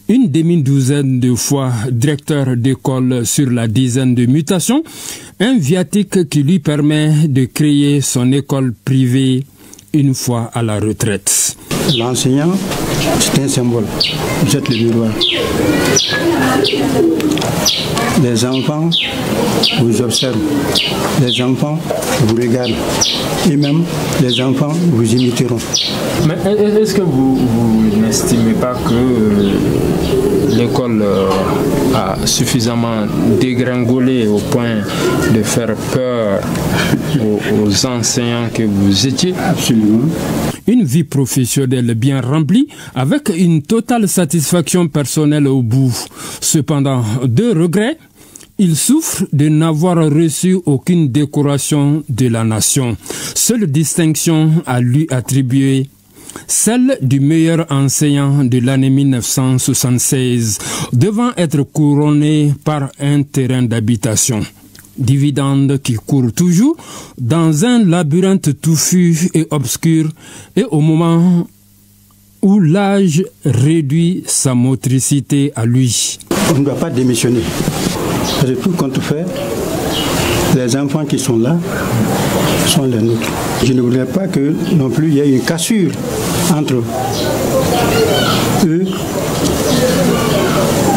Une demi-douzaine de fois directeur d'école sur la dizaine de mutations, un viatique qui lui permet de créer son école privée une fois à la retraite. L'enseignant, c'est un symbole. Vous êtes le miroir. Les enfants vous observent. Les enfants vous regardent. Et même les enfants vous imiteront. Mais est-ce que vous n'estimez pas que l'école a suffisamment dégringolé au point de faire peur aux enseignants que vous étiez? Absolument. Une vie professionnelle bien remplie avec une totale satisfaction personnelle au bout. Cependant, de regrets, il souffre de n'avoir reçu aucune décoration de la nation. Seule distinction à lui attribuée, celle du meilleur enseignant de l'année 1976, devant être couronnée par un terrain d'habitation. Dividende qui court toujours dans un labyrinthe touffu et obscur, et au moment où l'âge réduit sa motricité à lui. On ne doit pas démissionner. Parce que tout compte fait, les enfants qui sont là sont les nôtres. Je ne voudrais pas que non plus il y ait une cassure entre eux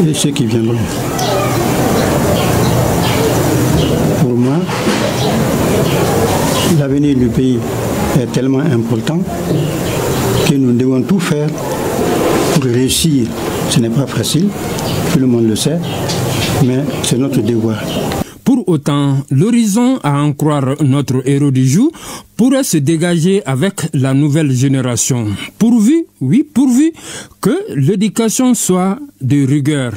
et ceux qui viendront. Pour moi, l'avenir du pays est tellement important que nous devons tout faire pour réussir. Ce n'est pas facile, tout le monde le sait, mais c'est notre devoir. Pour autant, l'horizon, à en croire notre héros du jour, pourrait se dégager avec la nouvelle génération. Pourvu que l'éducation soit de rigueur.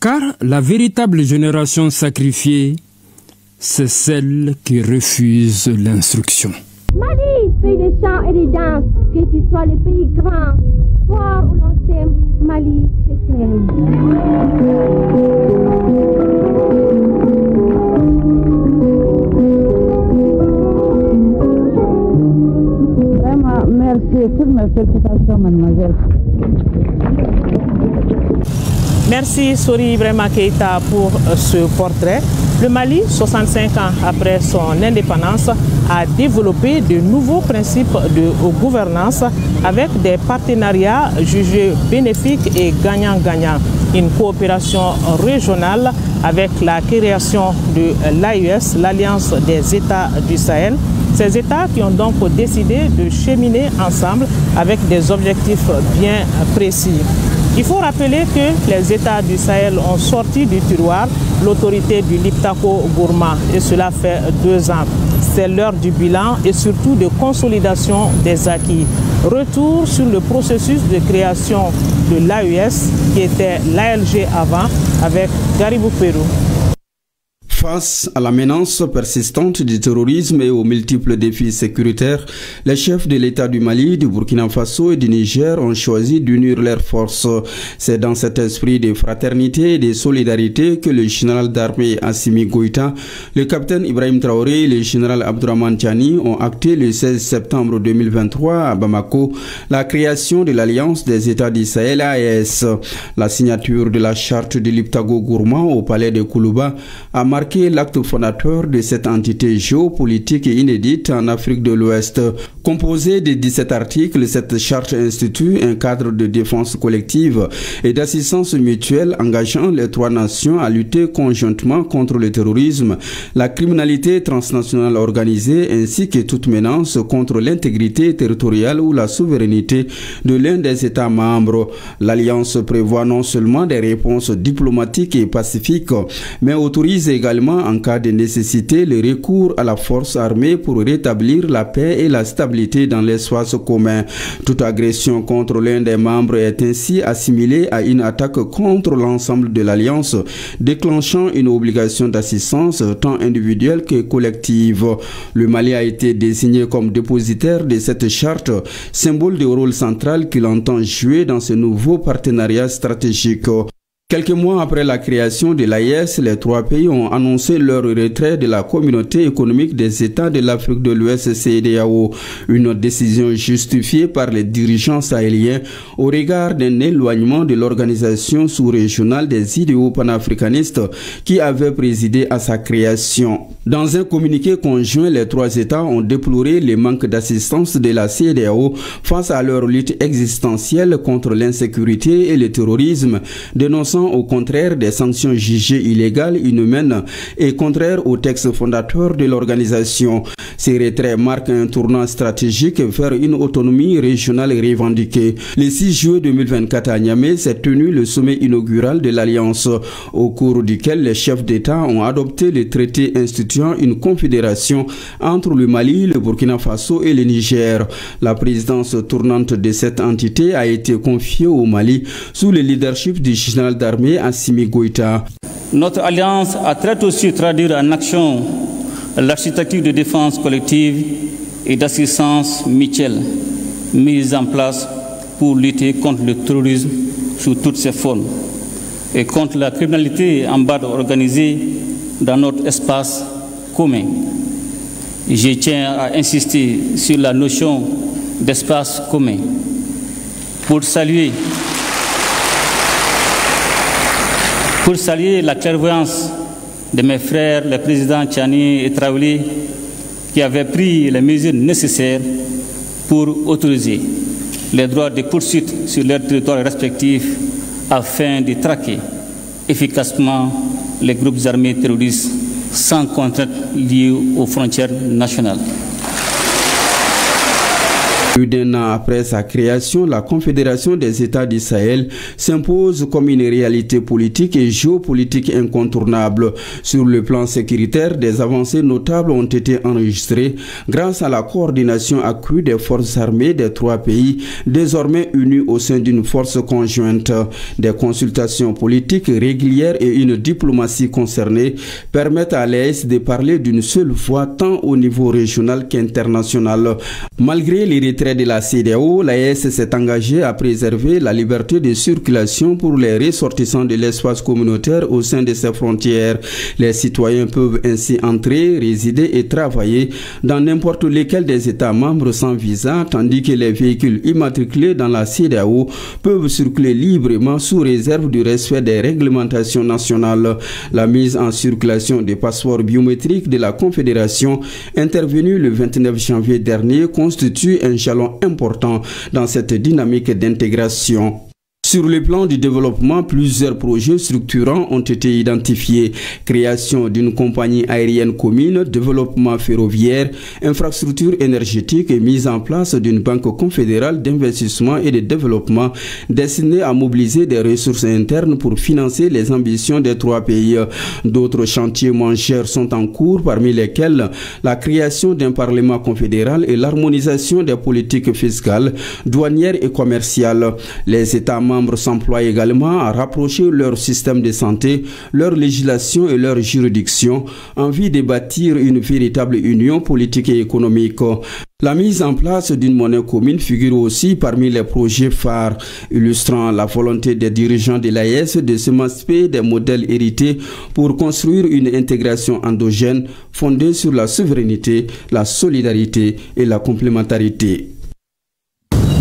Car la véritable génération sacrifiée, c'est celle qui refuse l'instruction. Mali, pays de chants et de danse, que tu sois le pays grand, fort où l'on s'aime, Mali, je t'aime. Vraiment, merci. Toutes mes félicitations, mademoiselle. Merci Sori Ibrahima Keïta pour ce portrait. Le Mali, 65 ans après son indépendance, a développé de nouveaux principes de gouvernance avec des partenariats jugés bénéfiques et gagnant-gagnant. Une coopération régionale avec la création de l'AES, l'Alliance des États du Sahel. Ces États qui ont donc décidé de cheminer ensemble avec des objectifs bien précis. Il faut rappeler que les États du Sahel ont sorti du tiroir l'autorité du Liptako Gourma et cela fait 2 ans. C'est l'heure du bilan et surtout de consolidation des acquis. Retour sur le processus de création de l'AES qui était l'ALG avant avec Garibou Pérou. Face à la menace persistante du terrorisme et aux multiples défis sécuritaires, les chefs de l'État du Mali, du Burkina Faso et du Niger ont choisi d'unir leurs forces. C'est dans cet esprit de fraternité et de solidarité que le général d'armée Assimi Goïta, le capitaine Ibrahim Traoré et le général Abdourahmane Tiani ont acté le 16 septembre 2023 à Bamako la création de l'Alliance des États du Sahel AES. La signature de la charte de Liptako Gourma au palais de Koulouba a marqué l'acte fondateur de cette entité géopolitique et inédite en Afrique de l'Ouest. Composée de 17 articles, cette charte institue un cadre de défense collective et d'assistance mutuelle engageant les 3 nations à lutter conjointement contre le terrorisme, la criminalité transnationale organisée ainsi que toute menace contre l'intégrité territoriale ou la souveraineté de l'un des États membres. L'Alliance prévoit non seulement des réponses diplomatiques et pacifiques, mais autorise également en cas de nécessité le recours à la force armée pour rétablir la paix et la stabilité dans l'espace commun. Toute agression contre l'un des membres est ainsi assimilée à une attaque contre l'ensemble de l'Alliance, déclenchant une obligation d'assistance tant individuelle que collective. Le Mali a été désigné comme dépositaire de cette charte, symbole du rôle central qu'il entend jouer dans ce nouveau partenariat stratégique. Quelques mois après la création de l'AES, les 3 pays ont annoncé leur retrait de la communauté économique des États de l'Afrique de l'Ouest CEDEAO, une décision justifiée par les dirigeants sahéliens au regard d'un éloignement de l'organisation sous-régionale des idéaux panafricanistes qui avait présidé à sa création. Dans un communiqué conjoint, les 3 États ont déploré les manques d'assistance de la CEDEAO face à leur lutte existentielle contre l'insécurité et le terrorisme, dénonçant au contraire des sanctions jugées illégales, inhumaines et contraires au texte fondateur de l'organisation. Ces retraits marquent un tournant stratégique vers une autonomie régionale revendiquée. Le 6 juillet 2024 à Niamey s'est tenu le sommet inaugural de l'Alliance, au cours duquel les chefs d'État ont adopté le traité instituant une confédération entre le Mali, le Burkina Faso et le Niger. La présidence tournante de cette entité a été confiée au Mali sous le leadership du général d'armée Assimi Goïta. Notre alliance a très tôt su traduire en action l'architecture de défense collective et d'assistance mutuelle. mises en place pour lutter contre le terrorisme sous toutes ses formes et contre la criminalité en bande organisée dans notre espace commun. Je tiens à insister sur la notion d'espace commun pour saluer la clairvoyance de mes frères, les présidents Tchani et Traoré, qui avaient pris les mesures nécessaires pour autoriser les droits de poursuite sur leurs territoires respectifs afin de traquer efficacement les groupes armés terroristes sans contrainte liée aux frontières nationales. Plus d'un an après sa création, la Confédération des États du Sahel s'impose comme une réalité politique et géopolitique incontournable. Sur le plan sécuritaire, des avancées notables ont été enregistrées grâce à la coordination accrue des forces armées des trois pays, désormais unis au sein d'une force conjointe. Des consultations politiques régulières et une diplomatie concernée permettent à l'AES de parler d'une seule voix tant au niveau régional qu'international. Malgré les retraits de la CEDEAO, l'AES s'est engagée à préserver la liberté de circulation pour les ressortissants de l'espace communautaire au sein de ses frontières. Les citoyens peuvent ainsi entrer, résider et travailler dans n'importe lequel des États membres sans visa, tandis que les véhicules immatriculés dans la CEDEAO peuvent circuler librement sous réserve du respect des réglementations nationales. La mise en circulation des passeports biométriques de la Confédération, intervenue le 29 janvier dernier, constitue un jalon important dans cette dynamique d'intégration. Sur le plan du développement, plusieurs projets structurants ont été identifiés. Création d'une compagnie aérienne commune, développement ferroviaire, infrastructure énergétique et mise en place d'une banque confédérale d'investissement et de développement destinée à mobiliser des ressources internes pour financer les ambitions des trois pays. D'autres chantiers majeurs sont en cours, parmi lesquels la création d'un parlement confédéral et l'harmonisation des politiques fiscales, douanières et commerciales. Les États membres s'emploient également à rapprocher leur système de santé, leur législation et leur juridiction en vue de bâtir une véritable union politique et économique. La mise en place d'une monnaie commune figure aussi parmi les projets phares, illustrant la volonté des dirigeants de l'AES de s'émanciper des modèles hérités pour construire une intégration endogène fondée sur la souveraineté, la solidarité et la complémentarité.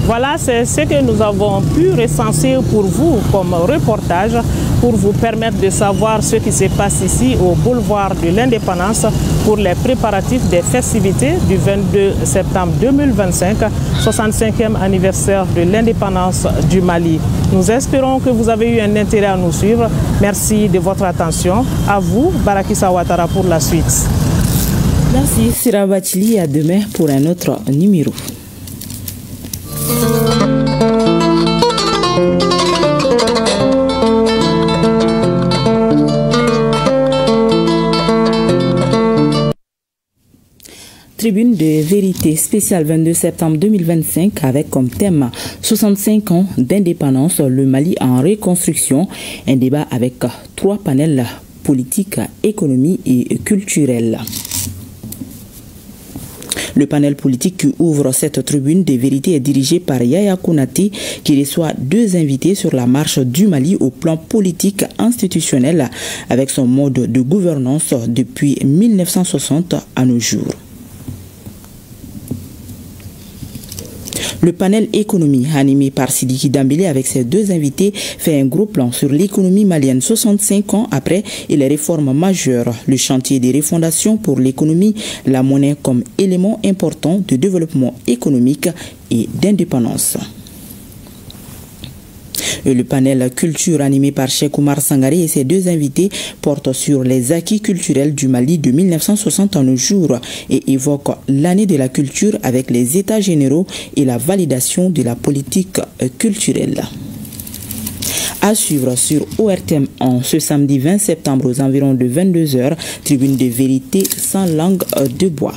Voilà, c'est ce que nous avons pu recenser pour vous comme reportage, pour vous permettre de savoir ce qui se passe ici au boulevard de l'Indépendance pour les préparatifs des festivités du 22 septembre 2025, 65e anniversaire de l'indépendance du Mali. Nous espérons que vous avez eu un intérêt à nous suivre. Merci de votre attention. À vous, Barakissa Ouattara, pour la suite. Merci, Sira Bachili. À demain pour un autre numéro. Tribune de vérité spéciale 22 septembre 2025 avec comme thème 65 ans d'indépendance, le Mali en reconstruction. Un débat avec 3 panels politiques, économie et culturels. Le panel politique qui ouvre cette tribune de vérité est dirigé par Yaya Kounati, qui reçoit 2 invités sur la marche du Mali au plan politique institutionnel avec son mode de gouvernance depuis 1960 à nos jours. Le panel économie animé par Sidiki Dambélé avec ses 2 invités fait un gros plan sur l'économie malienne 65 ans après et les réformes majeures, le chantier des refondations pour l'économie, la monnaie comme élément important de développement économique et d'indépendance. Le panel culture animé par Cheikh Oumar Sangaré et ses 2 invités porte sur les acquis culturels du Mali de 1960 à nos jours et évoque l'année de la culture avec les états généraux et la validation de la politique culturelle. À suivre sur ORTM en ce samedi 20 septembre aux environs de 22 h, tribune de vérité sans langue de bois.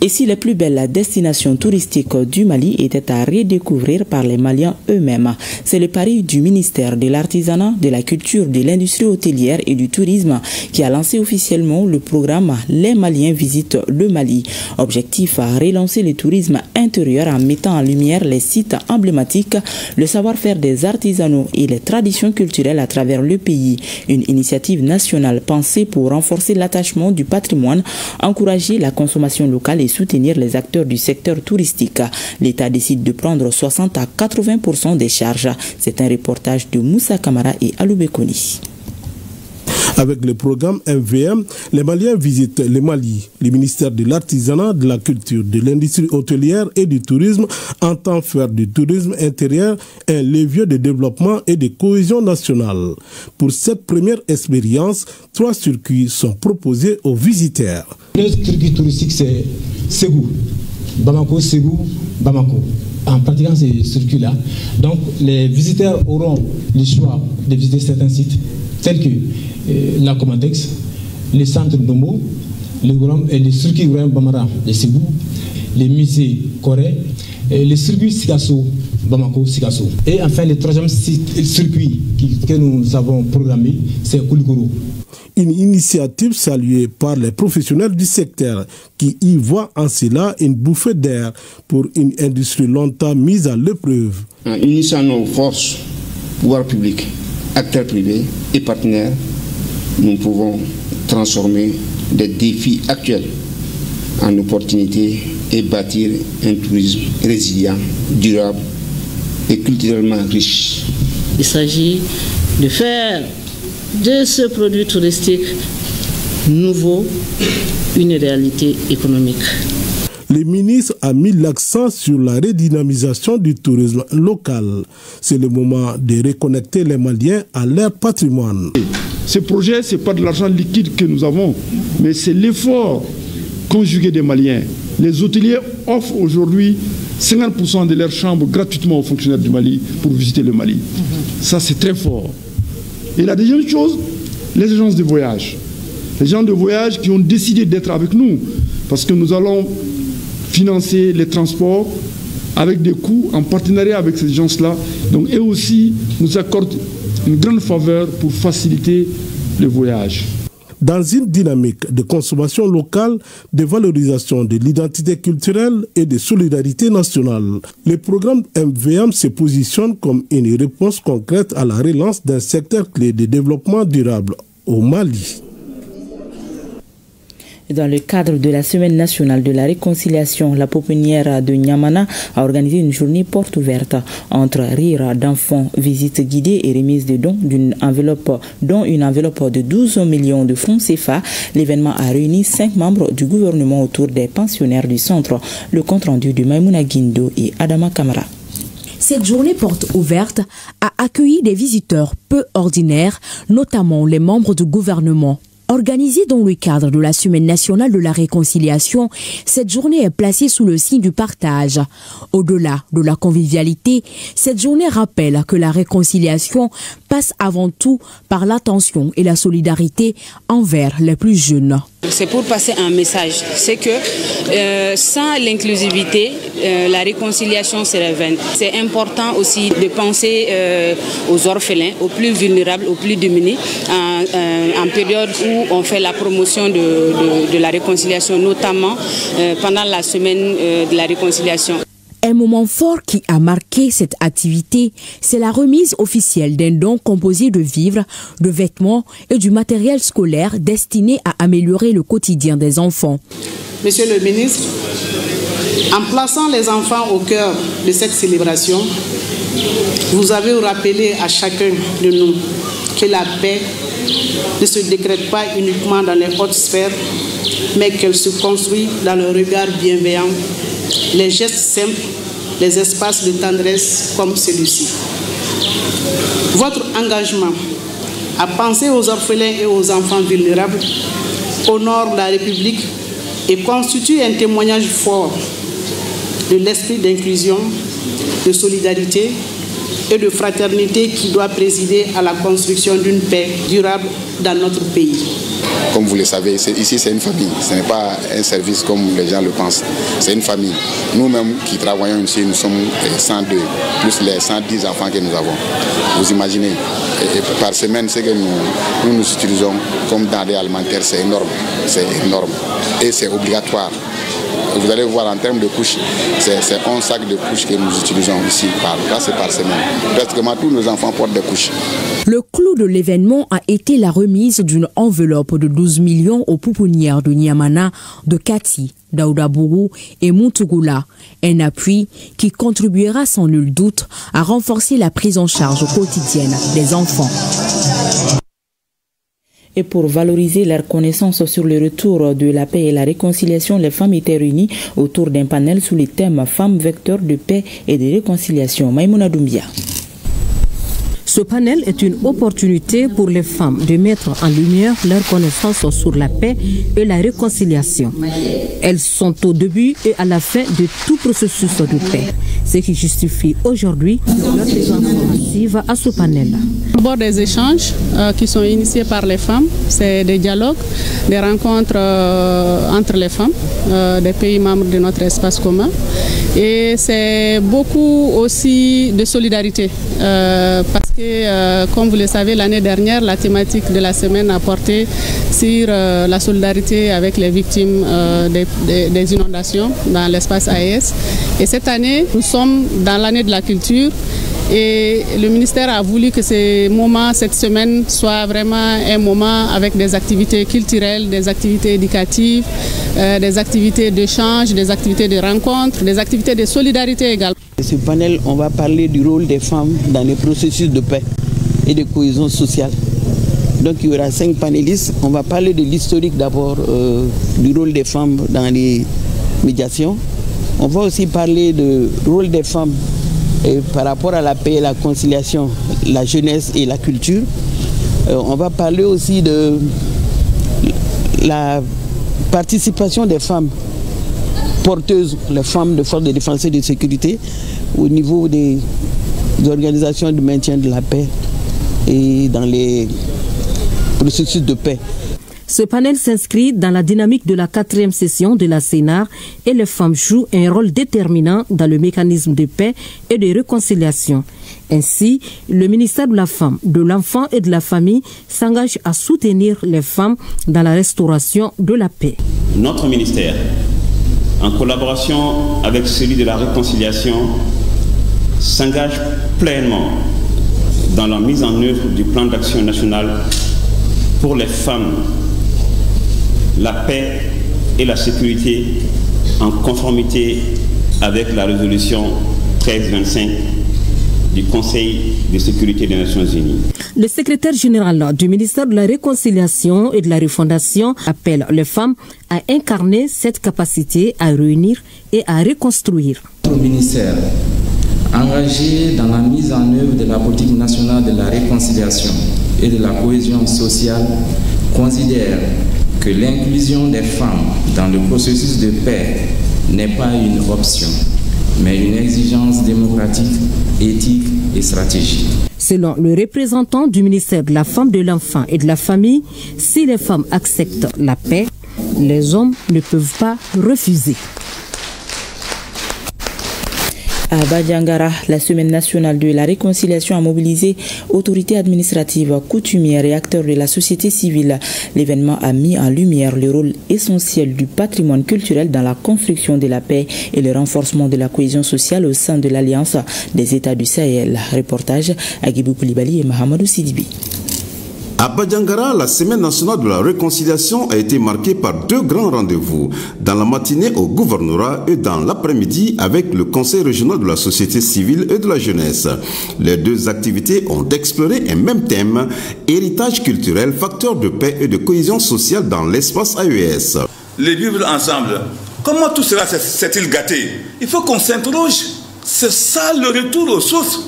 Et si les plus belles destinations touristiques du Mali étaient à redécouvrir par les Maliens eux-mêmes, c'est le pari du ministère de l'Artisanat, de la Culture, de l'Industrie hôtelière et du Tourisme qui a lancé officiellement le programme Les Maliens visitent le Mali. Objectif à relancer le tourisme intérieur en mettant en lumière les sites emblématiques, le savoir-faire des artisanaux et les traditions culturelles à travers le pays. Une initiative nationale pensée pour renforcer l'attachement du patrimoine, encourager la consommation locale et soutenir les acteurs du secteur touristique. L'État décide de prendre 60 à 80% des charges. C'est un reportage de Moussa Kamara et Aloubé Koni. Avec le programme MVM, les Maliens visitent le Mali. Le ministère de l'Artisanat, de la Culture, de l'Industrie hôtelière et du Tourisme entend faire du tourisme intérieur un levier de développement et de cohésion nationale. Pour cette première expérience, 3 circuits sont proposés aux visiteurs. Le circuit touristique, c'est Ségou, Bamako, Ségou, Bamako. En pratiquant ces circuits-là, donc les visiteurs auront le choix de visiter certains sites tels que la Comatex, les centres d'Omo, les circuits Bamara de Ségou, les musées coréens, les circuits Sikasso, Bamako, Sikasso. Et enfin, le troisième circuit que nous avons programmé, c'est Koulikoro. Une initiative saluée par les professionnels du secteur qui y voient en cela une bouffée d'air pour une industrie longtemps mise à l'épreuve. En unissant nos forces, pouvoirs publics, acteurs privés et partenaires, nous pouvons transformer des défis actuels en opportunités et bâtir un tourisme résilient, durable et culturellement riche. Il s'agit de faire de ce produit touristique nouveau une réalité économique. Le ministre a mis l'accent sur la redynamisation du tourisme local. C'est le moment de reconnecter les Maliens à leur patrimoine. Ce projet, ce n'est pas de l'argent liquide que nous avons, mais c'est l'effort conjugué des Maliens. Les hôteliers offrent aujourd'hui 50% de leurs chambres gratuitement aux fonctionnaires du Mali pour visiter le Mali. Ça, c'est très fort. Et la deuxième chose, les agences de voyage. Les gens de voyage qui ont décidé d'être avec nous, parce que nous allons financer les transports avec des coûts en partenariat avec ces gens-là. Donc, eux aussi nous accordent une grande faveur pour faciliter le voyage. Dans une dynamique de consommation locale, de valorisation de l'identité culturelle et de solidarité nationale, le programme MVM se positionne comme une réponse concrète à la relance d'un secteur clé de développement durable au Mali. Dans le cadre de la Semaine nationale de la réconciliation, la pouponnière de Niamana a organisé une journée porte ouverte entre rires d'enfants, visites guidées et remise de dons dont une enveloppe de 12 millions de francs CFA. L'événement a réuni 5 membres du gouvernement autour des pensionnaires du centre. Le compte rendu de Maïmouna Guindo et Adama Kamara. Cette journée porte ouverte a accueilli des visiteurs peu ordinaires, notamment les membres du gouvernement. Organisée dans le cadre de la Semaine nationale de la réconciliation, cette journée est placée sous le signe du partage. Au-delà de la convivialité, cette journée rappelle que la réconciliation passe avant tout par l'attention et la solidarité envers les plus jeunes. C'est pour passer un message, c'est que sans l'inclusivité, la réconciliation serait vaine. C'est important aussi de penser aux orphelins, aux plus vulnérables, aux plus démunis, en période où on fait la promotion de la réconciliation, notamment pendant la semaine de la réconciliation. Un moment fort qui a marqué cette activité, c'est la remise officielle d'un don composé de vivres, de vêtements et du matériel scolaire destiné à améliorer le quotidien des enfants. Monsieur le ministre, en plaçant les enfants au cœur de cette célébration, vous avez rappelé à chacun de nous que la paix ne se décrète pas uniquement dans les hautes sphères, mais qu'elle se construit dans le regard bienveillant, les gestes simples, les espaces de tendresse comme celui-ci. Votre engagement à penser aux orphelins et aux enfants vulnérables honore la République et constitue un témoignage fort de l'esprit d'inclusion, de solidarité et de fraternité qui doit présider à la construction d'une paix durable dans notre pays. Comme vous le savez, ici c'est une famille, ce n'est pas un service comme les gens le pensent, c'est une famille. Nous-mêmes qui travaillons ici, nous sommes 102, plus les 110 enfants que nous avons. Vous imaginez, et par semaine, ce que nous utilisons comme denrées alimentaires, c'est énorme, et c'est obligatoire. Vous allez voir en termes de couches, c'est 11 sacs de couches que nous utilisons ici par semaine. Pratiquement tous nos enfants portent des couches. Le clou de l'événement a été la remise d'une enveloppe de 12 millions aux pouponnières de Niamana, de Kati, Daoudabourou et Moutougoula. Un appui qui contribuera sans nul doute à renforcer la prise en charge quotidienne des enfants. Et pour valoriser leur connaissance sur le retour de la paix et la réconciliation, les femmes étaient réunies autour d'un panel sous le thème « Femmes vecteurs de paix et de réconciliation ». Maïmouna Doumbia. Ce panel est une opportunité pour les femmes de mettre en lumière leur connaissance sur la paix et la réconciliation. Elles sont au début et à la fin de tout processus de paix, ce qui justifie aujourd'hui leur présence massive à ce panel. D'abord des échanges qui sont initiés par les femmes, c'est des dialogues, des rencontres entre les femmes des pays membres de notre espace commun. Et c'est beaucoup aussi de solidarité parce que, comme vous le savez, l'année dernière, la thématique de la semaine a porté sur la solidarité avec les victimes des inondations dans l'espace AES. Et cette année, nous sommes dans l'année de la culture. Et le ministère a voulu que ces moments, cette semaine, soit vraiment un moment avec des activités culturelles, des activités éducatives, des activités d'échange, des activités de rencontre, des activités de solidarité également. Ce panel, on va parler du rôle des femmes dans les processus de paix et de cohésion sociale. Donc il y aura 5 panélistes. On va parler de l'historique d'abord du rôle des femmes dans les médiations. On va aussi parler du rôle des femmes par rapport à la paix et la conciliation, la jeunesse et la culture. On va parler aussi de la participation des femmes porteuses, les femmes de forces de défense et de sécurité au niveau des organisations de maintien de la paix et dans les processus de paix. Ce panel s'inscrit dans la dynamique de la 4e session de la CENAR et les femmes jouent un rôle déterminant dans le mécanisme de paix et de réconciliation. Ainsi, le ministère de la Femme, de l'Enfant et de la Famille s'engage à soutenir les femmes dans la restauration de la paix. Notre ministère, en collaboration avec celui de la réconciliation, s'engage pleinement dans la mise en œuvre du plan d'action national pour les femmes, la paix et la sécurité en conformité avec la résolution 1325 du Conseil de sécurité des Nations Unies. Le secrétaire général du ministère de la Réconciliation et de la Refondation appelle les femmes à incarner cette capacité à réunir et à reconstruire. Notre ministère, engagé dans la mise en œuvre de la politique nationale de la réconciliation et de la cohésion sociale, considère que l'inclusion des femmes dans le processus de paix n'est pas une option, mais une exigence démocratique, éthique et stratégique. Selon le représentant du ministère de la Femme, de l'Enfant et de la Famille, si les femmes acceptent la paix, les hommes ne peuvent pas refuser. À Badjangara, la Semaine nationale de la réconciliation a mobilisé autorités administratives, coutumières et acteurs de la société civile. L'événement a mis en lumière le rôle essentiel du patrimoine culturel dans la construction de la paix et le renforcement de la cohésion sociale au sein de l'Alliance des États du Sahel. Reportage à Guibou Koulibaly et Mahamadou Sidibi. À Badjangara, la Semaine nationale de la réconciliation a été marquée par 2 grands rendez-vous. Dans la matinée au gouvernorat et dans l'après-midi avec le Conseil régional de la société civile et de la jeunesse. Les 2 activités ont exploré un même thème, héritage culturel, facteur de paix et de cohésion sociale dans l'espace AES. Les vivre ensemble, comment tout cela s'est-il gâté? Il faut qu'on s'interroge. C'est ça le retour aux sources.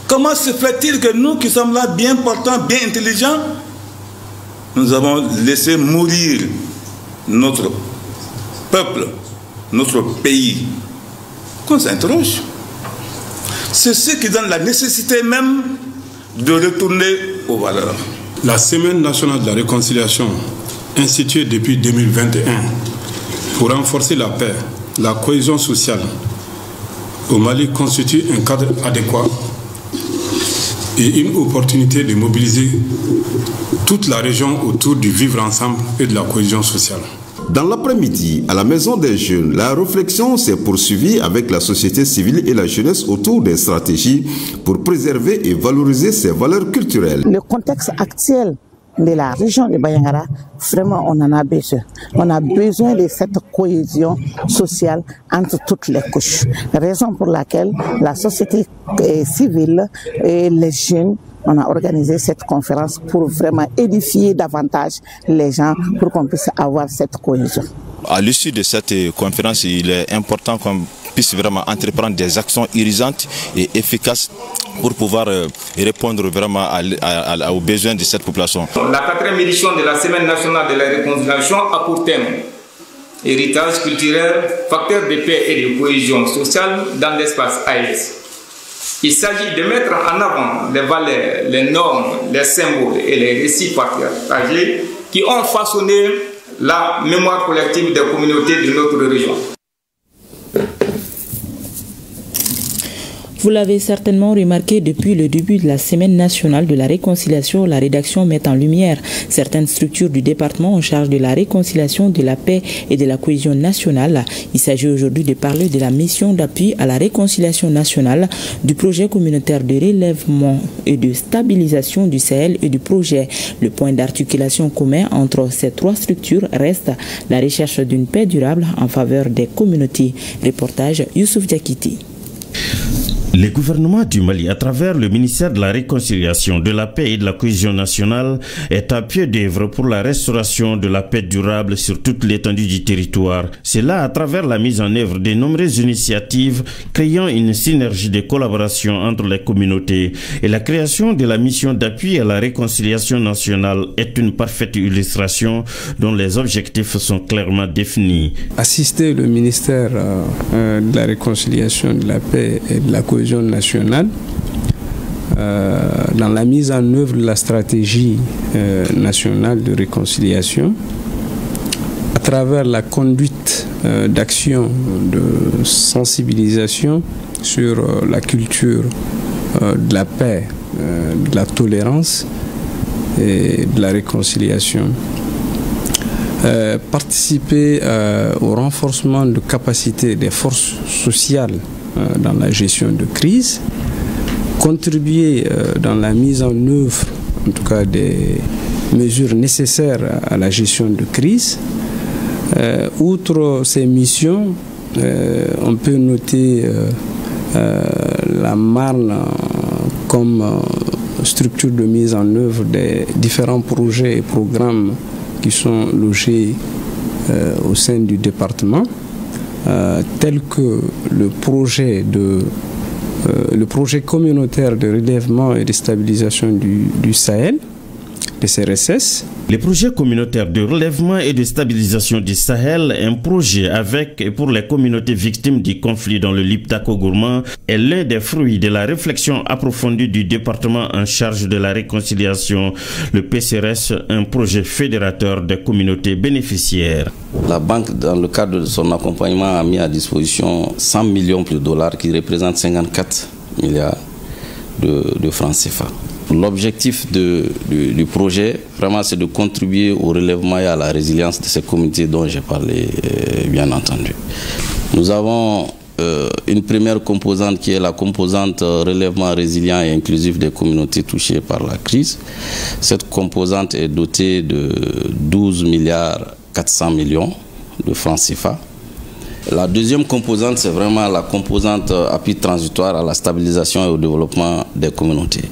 Comment se fait-il que nous qui sommes là, bien portants, bien intelligents, nous avons laissé mourir notre peuple, notre pays? Qu'on s'interroge. C'est ce qui donne la nécessité même de retourner aux valeurs. La Semaine nationale de la réconciliation, instituée depuis 2021 pour renforcer la paix, la cohésion sociale au Mali, constitue un cadre adéquat et une opportunité de mobiliser toute la région autour du vivre ensemble et de la cohésion sociale. Dans l'après-midi, à la Maison des Jeunes, la réflexion s'est poursuivie avec la société civile et la jeunesse autour des stratégies pour préserver et valoriser ces valeurs culturelles. Le contexte actuel de la région de Bayangara, vraiment on en a besoin. On a besoin de cette cohésion sociale entre toutes les couches. Raison pour laquelle la société civile et les jeunes, on a organisé cette conférence pour vraiment édifier davantage les gens pour qu'on puisse avoir cette cohésion. À l'issue de cette conférence, il est important qu'on puisse vraiment entreprendre des actions urgentes et efficaces pour pouvoir répondre vraiment aux besoins de cette population. La 4e édition de la Semaine nationale de la réconciliation a pour thème héritage culturel, facteur de paix et de cohésion sociale dans l'espace AES. Il s'agit de mettre en avant les valeurs, les normes, les symboles et les récits partagés qui ont façonné la mémoire collective des communautés de notre région. Vous l'avez certainement remarqué, depuis le début de la Semaine nationale de la réconciliation, la rédaction met en lumière certaines structures du département en charge de la réconciliation, de la paix et de la cohésion nationale. Il s'agit aujourd'hui de parler de la mission d'appui à la réconciliation nationale, du projet communautaire de relèvement et de stabilisation du Sahel et du projet. Le point d'articulation commun entre ces trois structures reste la recherche d'une paix durable en faveur des communautés. Reportage Youssouf Diakiti. Le gouvernement du Mali, à travers le ministère de la Réconciliation, de la Paix et de la Cohésion nationale, est à pied d'œuvre pour la restauration de la paix durable sur toute l'étendue du territoire. C'est là, à travers la mise en œuvre de nombreuses initiatives, créant une synergie de collaboration entre les communautés. Et la création de la mission d'appui à la réconciliation nationale est une parfaite illustration dont les objectifs sont clairement définis. Assister le ministère de la Réconciliation, de la Paix et de la Cohésion nationale dans la mise en œuvre de la stratégie nationale de réconciliation à travers la conduite d'actions de sensibilisation sur la culture de la paix, de la tolérance et de la réconciliation. Participer au renforcement de capacités des forces sociales dans la gestion de crise, contribuer dans la mise en œuvre, en tout cas des mesures nécessaires à la gestion de crise. Outre ces missions, on peut noter la Marne comme structure de mise en œuvre des différents projets et programmes qui sont logés au sein du département. Tel que le projet communautaire de relèvement et de stabilisation du Sahel, le CRSS. Le projet communautaire de relèvement et de stabilisation du Sahel, un projet avec et pour les communautés victimes du conflit dans le Liptako-Gourmand, est l'un des fruits de la réflexion approfondie du département en charge de la réconciliation, le PCRS, un projet fédérateur des communautés bénéficiaires. La banque, dans le cadre de son accompagnement, a mis à disposition 100 millions de dollars qui représentent 54 milliards de francs CFA. L'objectif du projet, vraiment, c'est de contribuer au relèvement et à la résilience de ces communautés dont j'ai parlé, bien entendu. Nous avons une première composante qui est la composante relèvement résilient et inclusif des communautés touchées par la crise. Cette composante est dotée de 12 milliards 400 millions de francs CFA. La deuxième composante, c'est vraiment la composante appui transitoire à la stabilisation et au développement des communautés.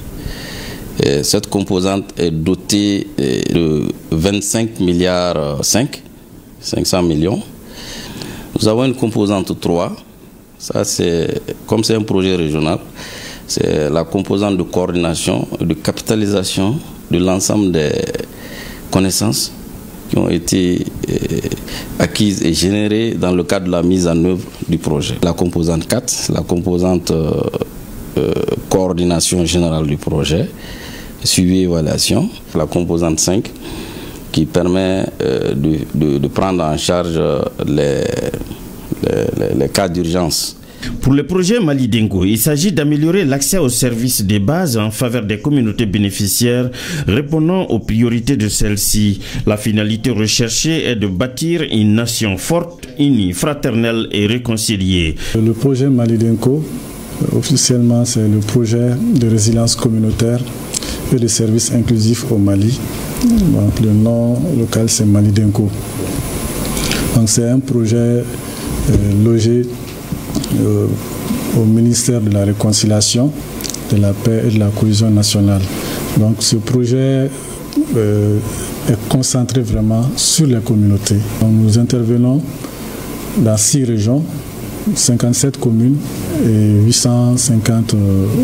Et cette composante est dotée de 25 milliards 500 millions. Nous avons une composante 3, ça c'est, comme c'est un projet régional, c'est la composante de coordination et de capitalisation de l'ensemble des connaissances qui ont été acquises et générées dans le cadre de la mise en œuvre du projet. La composante 4, la composante coordination générale du projet. suivi et évaluation, la composante 5, qui permet de prendre en charge les cas d'urgence. Pour le projet Mali Denko, il s'agit d'améliorer l'accès aux services de base en faveur des communautés bénéficiaires, répondant aux priorités de celles-ci. La finalité recherchée est de bâtir une nation forte, unie, fraternelle et réconciliée. Le projet Mali Denko, officiellement, c'est le projet de résilience communautaire et de services inclusifs au Mali. Donc, le nom local, c'est Mali Denko. Donc, c'est un projet logé au ministère de la Réconciliation, de la Paix et de la Cohésion nationale. Donc ce projet est concentré vraiment sur les communautés. Donc, nous intervenons dans 6 régions, 57 communes et 850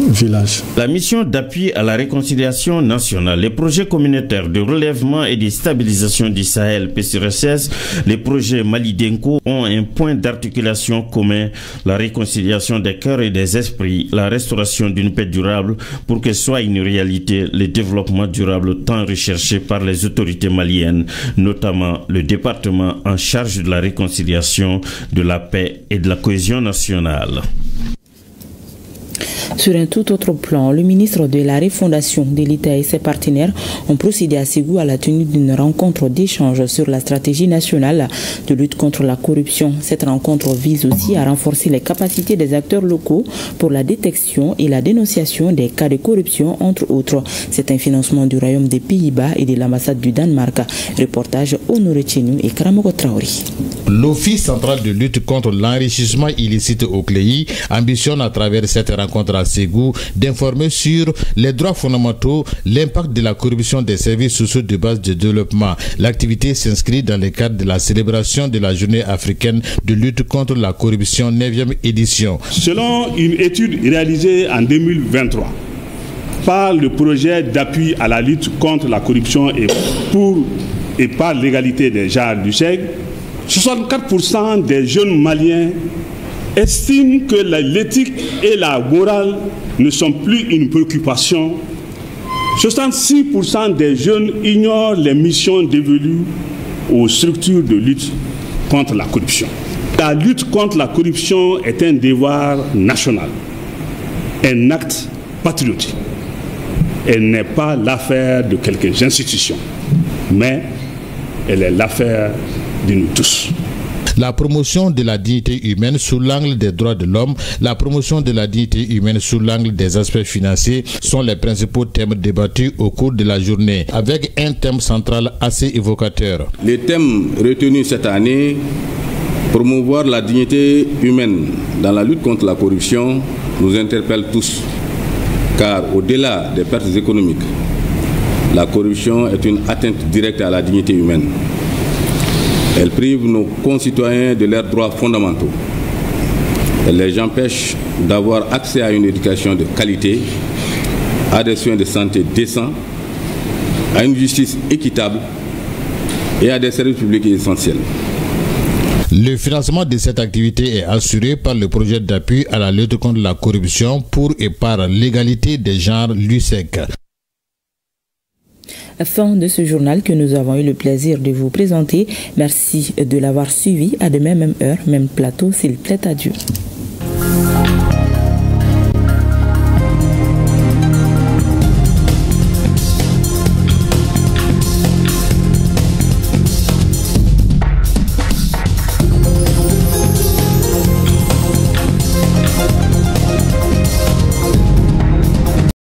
villages. La mission d'appui à la réconciliation nationale, les projets communautaires de relèvement et de stabilisation du Sahel, PCRSS, les projets Mali Denko ont un point d'articulation commun, la réconciliation des cœurs et des esprits, la restauration d'une paix durable pour que soit une réalité le développement durable tant recherché par les autorités maliennes, notamment le département en charge de la réconciliation, de la paix et de la cohésion nationale. Sur un tout autre plan, le ministre de la Refondation de l'État et ses partenaires ont procédé à Ségou à la tenue d'une rencontre d'échange sur la stratégie nationale de lutte contre la corruption. Cette rencontre vise aussi à renforcer les capacités des acteurs locaux pour la détection et la dénonciation des cas de corruption, entre autres. C'est un financement du Royaume des Pays-Bas et de l'ambassade du Danemark. Reportage Honoré Tchenou et Karamoko Traoré. L'Office central de lutte contre l'enrichissement illicite au CLEI ambitionne à travers cette rencontre à Ségou d'informer sur les droits fondamentaux, l'impact de la corruption des services sociaux de base de développement. L'activité s'inscrit dans le cadre de la célébration de la journée africaine de lutte contre la corruption 9e édition. Selon une étude réalisée en 2023 par le projet d'appui à la lutte contre la corruption et par l'égalité des genres du Chèque, 64% des jeunes Maliens estiment que l'éthique et la morale ne sont plus une préoccupation. 66% des jeunes ignorent les missions dévolues aux structures de lutte contre la corruption. La lutte contre la corruption est un devoir national, un acte patriotique. Elle n'est pas l'affaire de quelques institutions, mais elle est l'affaire de nous tous. La promotion de la dignité humaine sous l'angle des droits de l'homme, la promotion de la dignité humaine sous l'angle des aspects financiers sont les principaux thèmes débattus au cours de la journée, avec un thème central assez évocateur. Les thèmes retenus cette année, promouvoir la dignité humaine dans la lutte contre la corruption, nous interpellent tous, car au-delà des pertes économiques, la corruption est une atteinte directe à la dignité humaine. Elle prive nos concitoyens de leurs droits fondamentaux. Elle les empêche d'avoir accès à une éducation de qualité, à des soins de santé décents, à une justice équitable et à des services publics essentiels. Le financement de cette activité est assuré par le projet d'appui à la lutte contre la corruption pour et par l'égalité des genres LUSEC. Fin de ce journal que nous avons eu le plaisir de vous présenter. Merci de l'avoir suivi. À demain, même heure, même plateau, s'il plaît à Dieu.